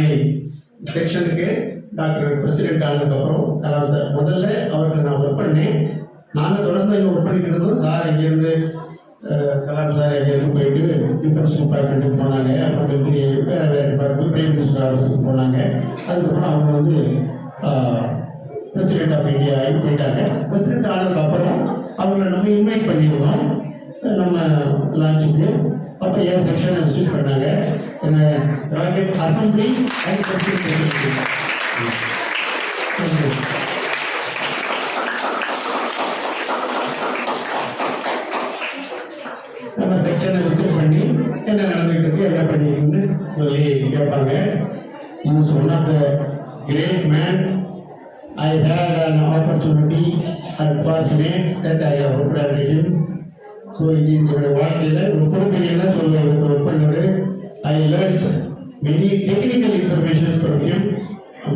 செக்ஷனுக்கு டாக்டர் பிரசிடென்ட் ஆனதுக்கப்புறம் கலாம் சார் முதல்ல அவருக்கு நான் ஒர்க் பண்ணேன். நாங்கள் தொடர்ந்து இங்கே ஒர்க் பண்ணிட்டு இருந்தோம். சார் இங்கேருந்து கலாம் சார் எங்கேருந்து போயிட்டு டிஃபென்ஸ் டிபார்ட்மெண்ட்டுக்கு போனாங்க. அப்புறம் வேறு டிபார்ட்மெண்ட் பிரைம் மினிஸ்டர் ஆஃபீஸுக்கு போனாங்க. அதுக்கப்புறம் அவங்க வந்து பிரசிடென்ட் ஆஃப் இந்தியா போயிட்டாங்க. பிரசிடென்ட் ஆனதுக்கப்புறம் அவங்களை நம்ம இன்வைட் பண்ணியிருந்தோம் நம்ம லான்ச்சுக்கு. அப்போ என் செக்ஷனை விசிட் பண்ணாங்க. என்ன ராக்கெட் அசம்பிளி அண்ட் டெஸ்டிங் நம்ம செக்ஷனை விசிட் பண்ணி என்ன நடந்துட்டு இருக்கு, என்ன பண்ணிட்டு சொல்லி கேட்பாங்க. Is one of the great man. I had an opportunity and fortunate that I have worked under him. So இது என்னுடைய வாழ்க்கையில் ரொம்ப பெரிய சொல்ல ஒர்க் பண்ணது. I learned many technical information from him.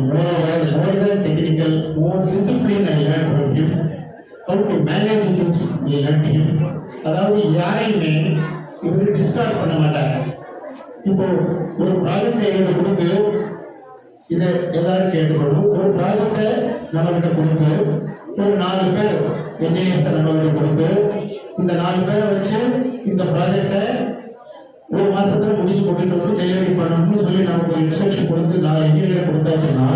More than technical, more discipline I learned from him. How to manage things we learned him. அதாவது யாரையுமே இவர் டிஸ்டார்ட் பண்ண மாட்டாங்க. இப்போ ஒரு ப்ராஜெக்டை எங்களுக்கு கொடுத்து இதை எல்லாரும் கேட்டுக்கணும். ஒரு ப்ராஜெக்டை நம்மகிட்ட கொடுத்து ஒரு 4 பேர் என்ஜினியர்ஸை நம்மகிட்ட கொடுத்து இந்த 4 பேரை வச்சு இந்த ப்ராஜெக்டை ஒரு மாசத்துல முடிச்சு கொண்டுட்டு வந்து டெலிவரி பண்ணணும்னு சொல்லி நமக்கு ஒரு இன்ஸ்ட்ரக்ஷன் கொடுத்து 4 இன்ஜினியரை கொடுத்தாச்சுன்னா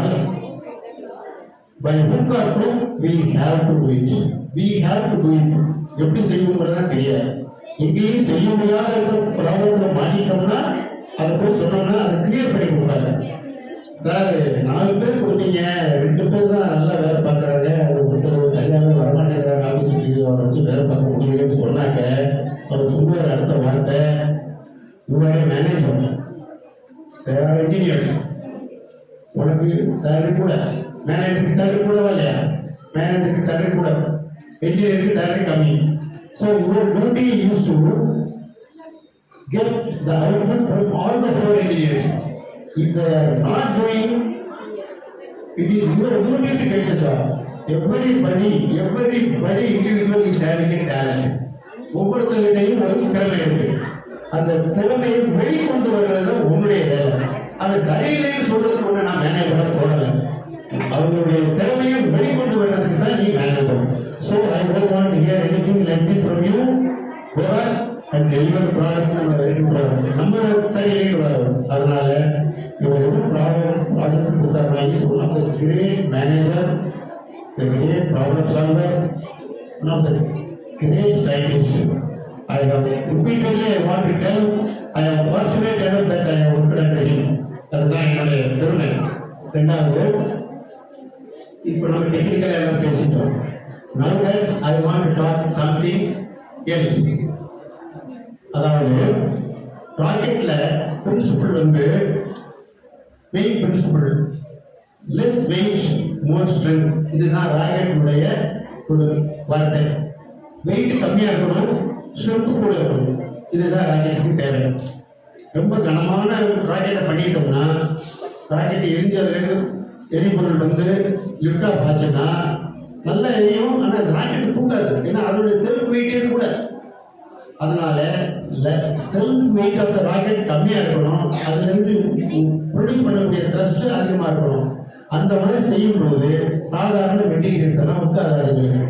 by hook or crook we have to do it. We have to do it. எப்படி செய்யணுங்கிறதுலாம் தெரியாது. எங்கேயும் செய்ய முடியாத இருக்கிற ப்ராப்ளம்ல மாட்டிட்டோம்னா அதை போய் சொன்னோம்னா அதை கிளியர் பண்ணி கொடுப்பாங்க. சார் 4 பேர் கொடுத்தீங்க, 2 பேர் தான் நல்லா வேலை பார்க்குறாங்க, அது ஒருத்தர் சரியாக வரமாட்டேங்கிறாங்க, ஆஃபீஸுக்கு அவரை வச்சு வேலை பார்க்க முடியலன்னு சொன்னாங்க. அவர் சொல்லுவார் அடுத்த வார்த்தை, இவரே மேனேஜர், வேற இன்ஜினியர்ஸ், உனக்கு சேலரி கூட, மேனேஜருக்கு சேலரி கூடவா இல்லையா? மேனேஜருக்கு சேலரி கூட, என்ஜினியருக்கு சேலரி கம்மி. So your duty use to get the output from all the 4 engineers. If they are not doing, it is your duty to get the job. Everybody individually is having a talent. ஒவ்வொருத்தருடையும் ஒரு திறமை இருக்கு. அந்த திறமையை வெளிக்கொண்டு வருவது தான் உங்களுடைய வேலை. அது சரியில்லைன்னு சொல்றதுக்கு ஒன்று நான் மேனேஜராக போடலை. அவங்களுடைய திறமையை வெளிக்கொண்டு வர்றதுக்கு தான் நீ manager. So I don't want to hear anything like this from you. and deliver product நம்ம சரியில்லைன்னு வரும். அதனால இவர் ஒரு ப்ராஜெக்ட் கொடுத்தாருன்னா is one of the great manager, the great problem solver, one of the great scientist. I have repeatedly I want to tell I am fortunate enough that I have worked under him. அதுதான் என்னுடைய பெருமை. ரெண்டாவது, இப்போ நம்ம டெக்னிக்கலாக எல்லாம் பேசிட்டோம். Now that I want to talk something else. அதாவது ராக்கெட்ல பிரின்சிபல் வந்து main principle less weight more strength. இதுதான் ராக்கெட்டுடைய ஒரு வார்த்தை. வெயிட் கம்மியாக இருக்கணும், ஸ்ட்ரென்த் கூட இருக்கணும். இதுதான் ராக்கெட்டுக்கு தேவை. ரொம்ப கனமான ராக்கெட்டை பண்ணிட்டோம்னா ராக்கெட் எரிஞ்சதுலேருந்து எரிபொருள் வந்து லிஃப்ட் ஆஃப் ஆச்சுன்னா நல்லா எரியும், ஆனால் ராக்கெட் தூக்காது. ஏன்னா அதோடைய செல்ஃப் வெயிட்டே கூட. அதனால self weight of the rocket கம்மியாக இருக்கணும், அதுலேருந்து ப்ரொடியூஸ் பண்ணக்கூடிய த்ரஸ்ட் அதிகமாக இருக்கணும். அந்த மாதிரி செய்யும்போது சாதாரண மெட்டீரியல்ஸ் எல்லாம் உட்காராதுங்க.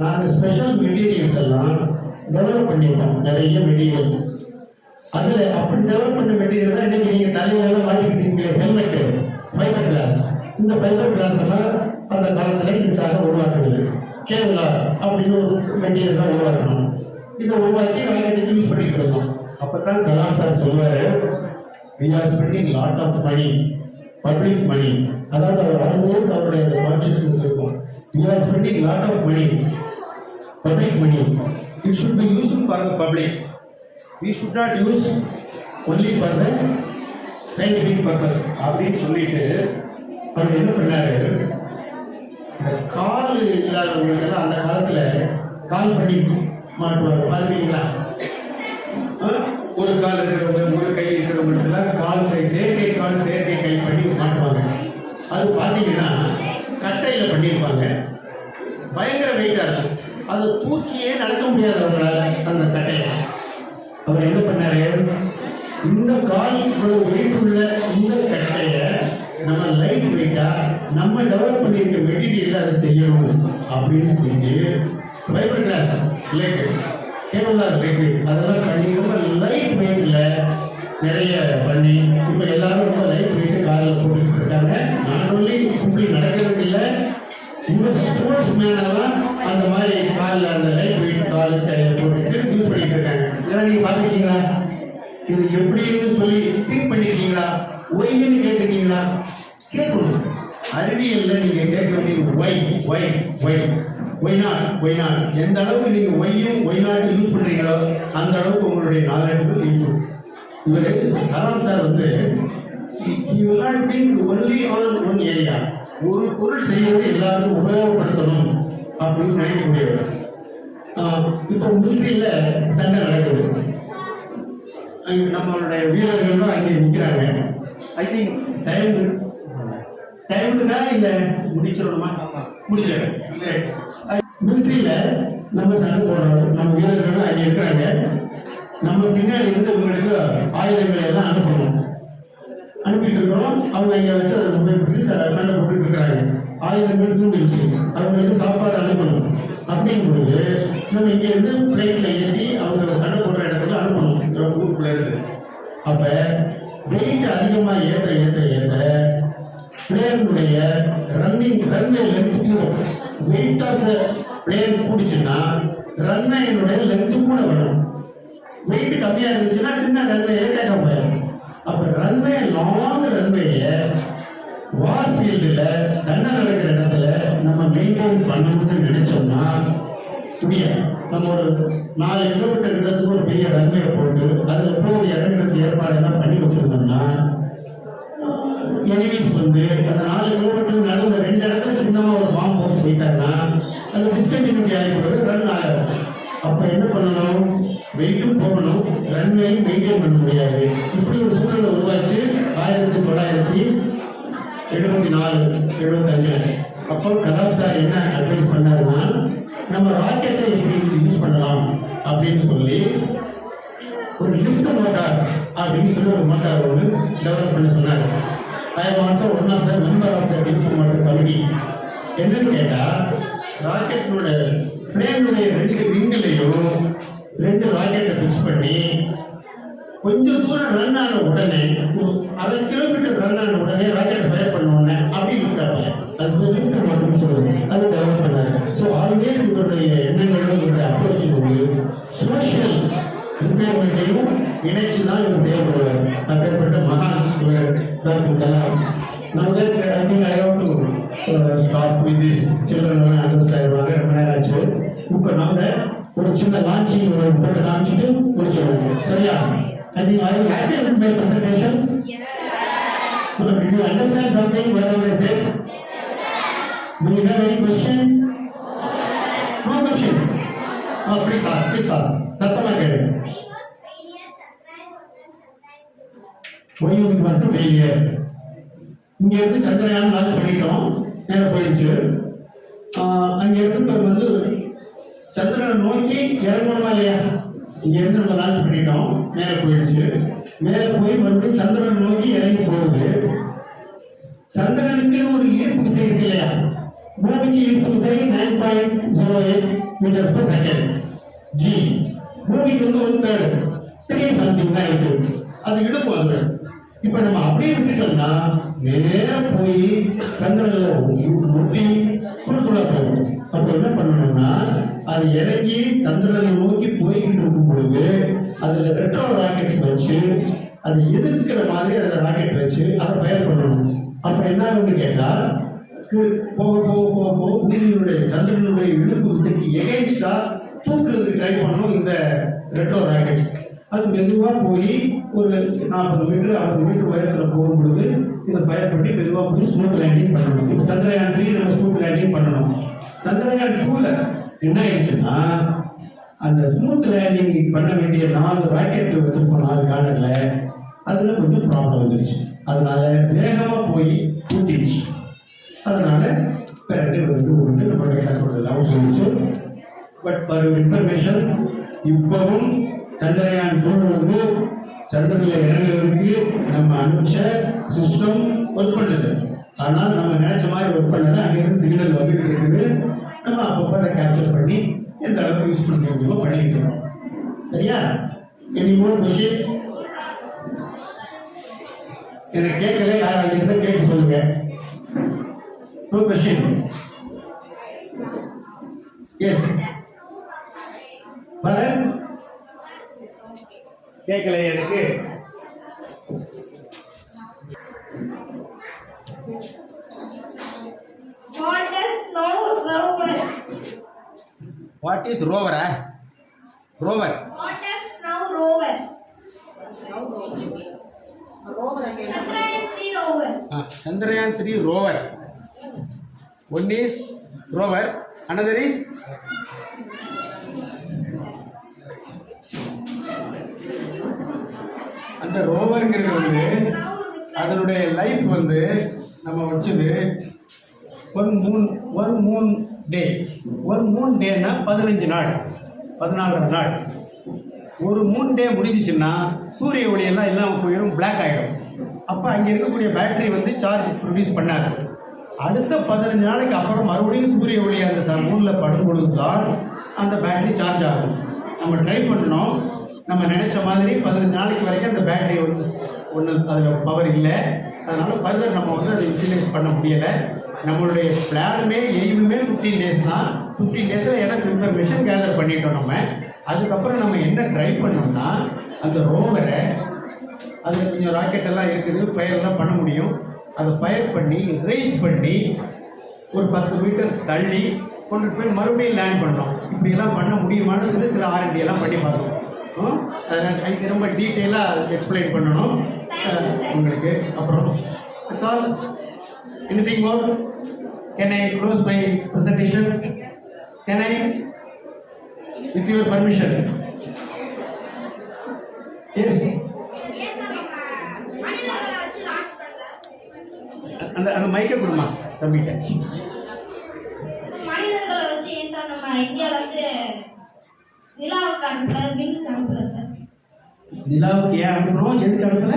நாங்கள் ஸ்பெஷல் மெட்டீரியல்ஸ் எல்லாம் டெவலப் பண்ணியிருக்கோம், நிறைய மெட்டீரியல். அதில் அப்படி டெவலப் பண்ண மெட்டீரியல் தான் இன்னைக்கு நீங்கள் தலையிலெல்லாம் மாட்டிக்கிட்டீங்க. ஹெல்மெட்டு ஃபைபர் கிளாஸ், இந்த ஃபைபர் கிளாஸ் எல்லாம் அந்த காலத்தில் இதுக்காக உருவாக்குது. கேவலா அப்படின்னு ஒரு மெட்டீரியல் தான் உருவாக்கணும். இதை உருவாக்கி ராக்கெட்டுக்கு யூஸ் பண்ணிட்டு இருக்கோம். அப்பதான் கலாம் சார் சொல்வாரு, we are spending lot of money, public money. அதாவது அவர் ஆல்வேஸ் அவருடைய கான்ஷியஸ்னஸ் இருக்கும். we are spending lot of money, public money. It should be useful for the public. We should not use only for the scientific purpose. அப்படின்னு சொல்லிட்டு அவர் என்ன பண்ணாரு, இந்த கால் இல்லாதவங்களுக்கெல்லாம் அந்த காலத்துல கால் பண்ணி மாட்டுவாங்க பார்த்துருக்கீங்களா? ஒரு கால் இருக்கிறவங்க, ஒரு கை இருக்கிறவங்களுக்கெல்லாம் கால் கை, செயற்கை கால் செயற்கை கை பண்ணி மாட்டுவாங்க. அது பார்த்தீங்கன்னா கட்டையில் பண்ணியிருப்பாங்க. பயங்கர வெயிட்டாக இருக்கும். அதை தூக்கியே நடக்க முடியாது அவங்களால அந்த கட்டையை. அவர் என்ன பண்ணாரு, இந்த கால் இவ்வளவு வெயிட் உள்ள இந்த கட்டைய நம்ம லைட் வெயிட்டா நம்ம டெவலப் பண்ணியிருக்க மெட்டீரியல் அதை செய்யணும் அப்படின்னு சொல்லிட்டு ஃபைபர் கிளாஸ் லைட் கேவலார் லைட் அதெல்லாம் பண்ணி ரொம்ப லைட் வெயிட்ல நிறைய பண்ணி இப்போ எல்லாரும் ரொம்ப லைட் வெயிட் காலில் போட்டுட்டு இருக்காங்க. நாட் ஓன்லி சிம்பிளி நடக்கிறது இல்லை, இன்னும் ஸ்போர்ட்ஸ் மேனெல்லாம் அந்த மாதிரி காலில் அந்த லைட் வெயிட் கால் போட்டுட்டு யூஸ் பண்ணிட்டு இருக்காங்க. இதெல்லாம் நீங்கள் பார்த்துருக்கீங்களா? இது எப்படின்னு சொல்லி திங்க் பண்ணிருக்கீங்களா? ஒய்ன்னு கேட்டுருக்கீங்களா? கேட்கணும். அறிவியல்ல நீங்க கேட்க வேண்டியது ஒய் நாட். எந்த அளவுக்கு நீங்க ஒய் நாட் யூஸ் பண்றீங்களோ அந்த அளவுக்கு உங்களுடைய நாலேஜ் இம்ப்ரூவ். இவர் கலாம் சார் வந்து you will not think only on one area. ஒரு பொருள் செய்யறது எல்லாருக்கும் உபயோகப்படுத்தணும் அப்படின்னு நினைக்கக்கூடியவர். இப்போ மிலிட்டரியில சண்டை நடக்குது, நம்மளுடைய வீரர்களும் அங்கே நிற்கிறாங்க. ஐ திங்க் டைமுக்கா இல்லை முடிச்சிடணுமா? முடிச்சிடறேன். மிலிட்டரியில நம்ம சண்டை போடுறோம், நம்ம வீரர்களும் அங்கே இருக்கிறாங்க. நம்ம பின்னாடி இருந்து உங்களுக்கு ஆயுதங்களை எல்லாம் அனுப்பிட்டு இருக்கிறோம். அவங்க இங்கே வச்சு அதை உபயோகித்து சண்டை போட்டுட்டு இருக்கிறாங்க. ஆயுதங்கள் தூண்டிடுச்சு, அவங்களுக்கு சாப்பாடு அனுப்பணும். அப்படிங்கும்போது நம்ம இங்க இருந்து பிளைட்ல ஏற்றி அவங்க சண்டை போடுற இடத்துக்கு அனுப்பணும் ஊருக்குள்ள இருக்கு. அப்ப வெயிட் அதிகமா ஏற்ற பிளேனுடைய ரன்வே லென்த் கூடும். வெயிட் ஆஃப் த பிளேன் கூடிச்சுன்னா ரன்வேனுடைய லென்த் கூட வரும். வெயிட் கம்மியா இருந்துச்சுன்னா சின்ன ரன்வேயே கேட்க போயிடும். அப்ப ரன்வே லாங் ரன்வேய வார் ஃபீல்டுல சண்டை நடக்கிற இடத்துல நம்ம மெயின்டைன் பண்ணணும்னு நினைச்சோம்னா முடியாது. நம்ம ஒரு 4 கிலோமீட்டர் இடத்துக்கு ஒரு பெரிய ரன்வே போட்டு அதுல போது இறங்குறதுக்கு ஏற்பாடு எல்லாம் பண்ணி வச்சிருந்தோம்னா எனிமீஸ் வந்து அந்த 4 கிலோமீட்டர் நடுவில் 2 இடத்துல சின்னமா ஒரு பாம்பு போட்டு போயிட்டாங்கன்னா அது டிஸ்கண்டினியூட்டி ஆகிப்போது, ரன் ஆகாது. அப்ப என்ன பண்ணணும்? வெயிட்டும் போகணும், ரன்வேயும் மெயின்டைன் பண்ண முடியாது. இப்படி ஒரு சூழ்நிலை உருவாச்சு 1974-75. அப்போ கலாம் சார் என்ன அட்வைஸ் பண்ணாருன்னா, நம்ம ராக்கெட்டை எப்படி யூஸ் பண்ணலாம் அப்படின்னு சொல்லி ஒரு லிஃப்ட் மோட்டார் அப்படின்னு சொல்லி ஒரு மோட்டார் ஒன்று டெவலப் பண்ண சொன்னார். I am also one of the member of the lift motor committee. என்னன்னு கேட்டா, ராக்கெட்டோட பிளேனுடைய 2 விங்கிலையும் 2 ராக்கெட்டை பிக்ஸ் பண்ணி கொஞ்சம் தூரம் ரன் ஆன உடனே 1/2 கிலோமீட்டர் ரன் ஆன உடனே ராக்கெட் ஃபயர் பண்ண உடனே அப்படி விட்டாங்க. அது லிஃப்ட் மோட்டார்னு சொல்லுவாங்க. அது டெவலப் பண்ணாங்க. ஸோ ஆல்வேஸ் இவருடைய எண்ணங்களும் இவருடைய அப்ரோச் வந்து சோஷியல் ரிப்பேர்மெண்ட்டையும் இணைச்சு தான் இவர் செயல்படுவார். அப்பேற்பட்ட மகான் இவர் doctor Kalam. Now that I think I have to stop with this. Children understand வாங்க, ரொம்ப நேரம் ஆச்சு. இப்போ நாங்க ஒரு சின்ன லான்ச்சிங் போட்டு காமிச்சிட்டு முடிச்சிடுவோம். சரியா? I think I am happy with my presentation. Yes. So did you understand something whatever I said? Do you have any question? No question. Oh, please ask. சத்தமா கேளுங்க. Why you was a failure? இங்க இருந்து Chandrayaan launch பண்ணிட்டோம், நேரம் போயிடுச்சு. அங்க இருந்து வந்து சந்திரனை நோக்கி இறங்கணுமா இல்லையா? இங்க இருந்து நம்ம லான்ச் பண்ணிட்டோம், நேரம் போயிடுச்சு. மேல போய் மறுபடியும் சந்திரனை நோக்கி இறங்கி போகுது. சந்திரனுக்கு ஒரு ஈர்ப்பு விசை இருக்கு இல்லையா? பூமிக்கு ஈர்ப்பு விசை 9.08 மீட்டர்ஸ் per செகண்ட் ஜி. பூமிக்கு வந்து 1/3 சம்திங் தான் இருக்கு. அது இழுக்கும். அது இப்ப நம்ம அப்படியே விட்டுட்டோம்னா நேர போய் சந்திரன்ல முட்டி குறுக்குள்ள போகும். அப்ப என்ன பண்ணணும்னா அது இறங்கி சந்திரனை நோக்கி போய்கிட்டு இருக்கும் பொழுது அதுல ரெட்ரோ ராக்கெட்ஸ் வச்சு அது எதிர்க்கிற மாதிரி அந்த ராக்கெட் வச்சு அதை ஃபயர் பண்ணணும். அப்ப என்ன ஆகும்னு கேட்டா, போக போக போக போக பூமியினுடைய சந்திரனுடைய இழுப்பு விசைக்கு எகென்ஸ்டா தூக்குறதுக்கு ட்ரை பண்ணணும் இந்த ரெட்ரோ ராக்கெட். அது மெதுவாக போய் ஒரு 40 மீட்டர் 50 மீட்டர் உயரத்தில் போகும் பொழுது இதை ஃபயர் பண்ணி மெதுவாக போய் ஸ்மூத் லேண்டிங் பண்ணணும். இப்போ சந்திரயான் 3 நம்ம ஸ்மூத் லேண்டிங் பண்ணணும். சந்திரயான் 2ல என்ன ஆயிடுச்சுன்னா, அந்த ஸ்மூத் லேண்டிங் பண்ண வேண்டிய 4 ராக்கெட் வச்சிருக்கோம் 4 காலத்துல அதுல கொஞ்சம் ப்ராப்ளம் வந்துருச்சு. அதனால வேகமா போய் ஊட்டிடுச்சு. அதனால நம்மளுடைய கண்ட்ரோல் சொல்லிச்சு. பட் ஃபார் இன்ஃபர்மேஷன், இப்பவும் சந்திரயான் 2 வந்து சந்திரனில் இறங்குறதுக்கு நம்ம அனுப்பிச்ச சிஸ்டம் ஒர்க் பண்ணுது. ஆனால் நம்ம நினைச்ச மாதிரி ஒர்க் பண்ணல. அங்கிருந்து சிக்னல் வந்துட்டு இருக்குது. நம்ம அப்பப்போ அதை கேப்சர் பண்ணி எந்த அளவுக்கு யூஸ் பண்ண முடியுமோ பண்ணிட்டு இருக்கோம். சரியா? Any more question? எனக்கு கேட்கல, யார் அங்கிருந்த கேட்டு சொல்லுங்க. No question? எஸ் பரன் கேட்கல எனக்கு. What is rover? Rover. What is now rover? Chandrayaan-3 rover. Chandrayaan-3 rover. One is rover, another is அந்த ரோவர்ங்கிறது வந்து அதனுடைய லைஃப் வந்து நம்ம வச்சது ஒன் மூன் டேனா 15 நாள், 14 நாள். ஒரு மூன் டே முடிஞ்சிச்சுன்னா சூரிய ஒளியெல்லாம் எல்லாம் போயிடும், பிளாக் ஆகிடும். அப்போ அங்கே இருக்கக்கூடிய பேட்டரி வந்து சார்ஜ் ப்ரொடியூஸ் பண்ணாது. அடுத்த 15 நாளைக்கு அப்புறம் மறுபடியும் சூரிய ஒளி அந்த மூணில் படும் பொழுது தான் அந்த பேட்டரி சார்ஜ் ஆகும். நம்ம ட்ரை பண்ணோம், நம்ம நினச்ச மாதிரி 15 நாளைக்கு வரைக்கும் அந்த பேட்டரி வந்து அதில் பவர் இல்லை. அதனால் ஃபர்தர் நம்ம வந்து அதை யூட்டிலைஸ் பண்ண முடியலை. நம்மளுடைய பிளானுமே எய்முமே 15 டேஸ் தான். 15 டேஸில் எனக்கு இன்ஃபர்மேஷன் கேதர் பண்ணிட்டோம். நம்ம அதுக்கப்புறம் நம்ம என்ன ட்ரை பண்ணோம்னா அந்த ரோவரை, அதில் கொஞ்சம் ராக்கெட் எல்லாம் இருக்குது, ஃபயர்லாம் பண்ண முடியும். அதை ஃபயர் பண்ணி ரேஸ் பண்ணி ஒரு 10 மீட்டர் தள்ளி கொண்டு போய் மறுபடியும் லேண்ட் பண்ணோம். இப்படியெல்லாம் பண்ண முடியுமான்னு சொல்லி சில R&D எல்லாம் பண்ணி பார்த்தோம். அதில் அதுக்கு ரொம்ப டீட்டெயிலாக எக்ஸ்பிளைன் பண்ணணும் உங்களுக்கு. அப்புறம் it's all. Anything more? Can I close my presentation? Can I with your permission? Yes. அந்த அந்த மைக்கை கொடுமா தம்பிகிட்ட. மனிதர்களை வச்சு ஏன் சார் நம்ம இந்தியாவில் வச்சு நிலாவுக்கு அனுப்பல, விண்ணுக்கு அனுப்பல சார்? நிலாவுக்கு ஏன் அனுப்பணும்? எதுக்கு அனுப்பல?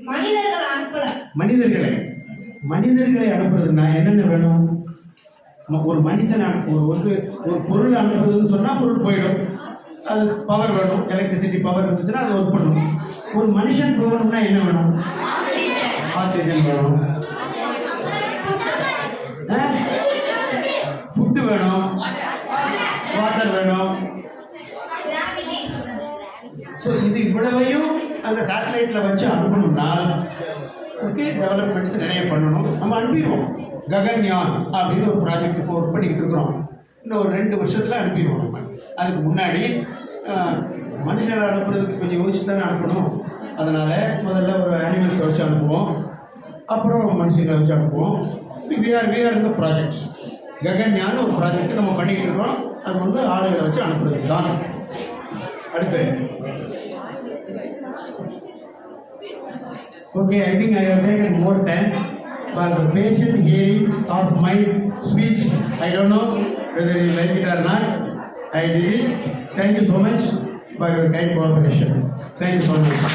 மனிதர்களை அனுப்பல. மனிதர்களை அனுப்புறதுன்னா என்னென்ன வேணும்? ஒரு மனுஷன் ஒரு பொருள் அனுப்புறதுன்னு சொன்னால் பொருள் போயிடும். அது பவர் வேணும், எலக்ட்ரிசிட்டி பவர் இருந்துச்சுன்னா அது ஒர்க் பண்ணணும். ஒரு மனுஷன் போகணும்னா என்ன வேணும்? ஆக்சிஜன் வேணும், ஃபுட்டு வேணும், வாட்டர் வேணும். ஸோ இது இவ்வளவையும் அந்த சேட்டலைட்டில் வச்சு அனுப்பணும்னா ஓகே டெவலப்மெண்ட்ஸ் நிறைய பண்ணணும். நம்ம அனுப்பிடுவோம். ககன்யான் அப்படின்னு ஒரு ப்ராஜெக்ட் இப்போ ஒர்க் பண்ணிக்கிட்டு இருக்கிறோம். இன்னும் ஒரு 2 வருஷத்தில் அனுப்பிடுவோம். நம்ம அதுக்கு முன்னாடி மனுஷனை அனுப்புறதுக்கு கொஞ்சம் யோசிச்சு தானே அனுப்பணும். அதனால் முதல்ல ஒரு அனிமல்ஸை வச்சு அனுப்புவோம், அப்புறம் மனுஷங்களை வச்சு அனுப்புவோம். வி ஆர் இந்த ப்ராஜெக்ட்ஸ். ககன்யான் ஒரு ப்ராஜெக்ட் நம்ம பண்ணிக்கிட்டு இருக்கோம். அது வந்து ஆளுகளை வச்சு அனுப்புறது தான். அடுத்து okay, I think I have taken more time for the patient hearing of my speech. I don't know whether you like it or not. I did it. Thank you so much for your kind cooperation. Thank you so much.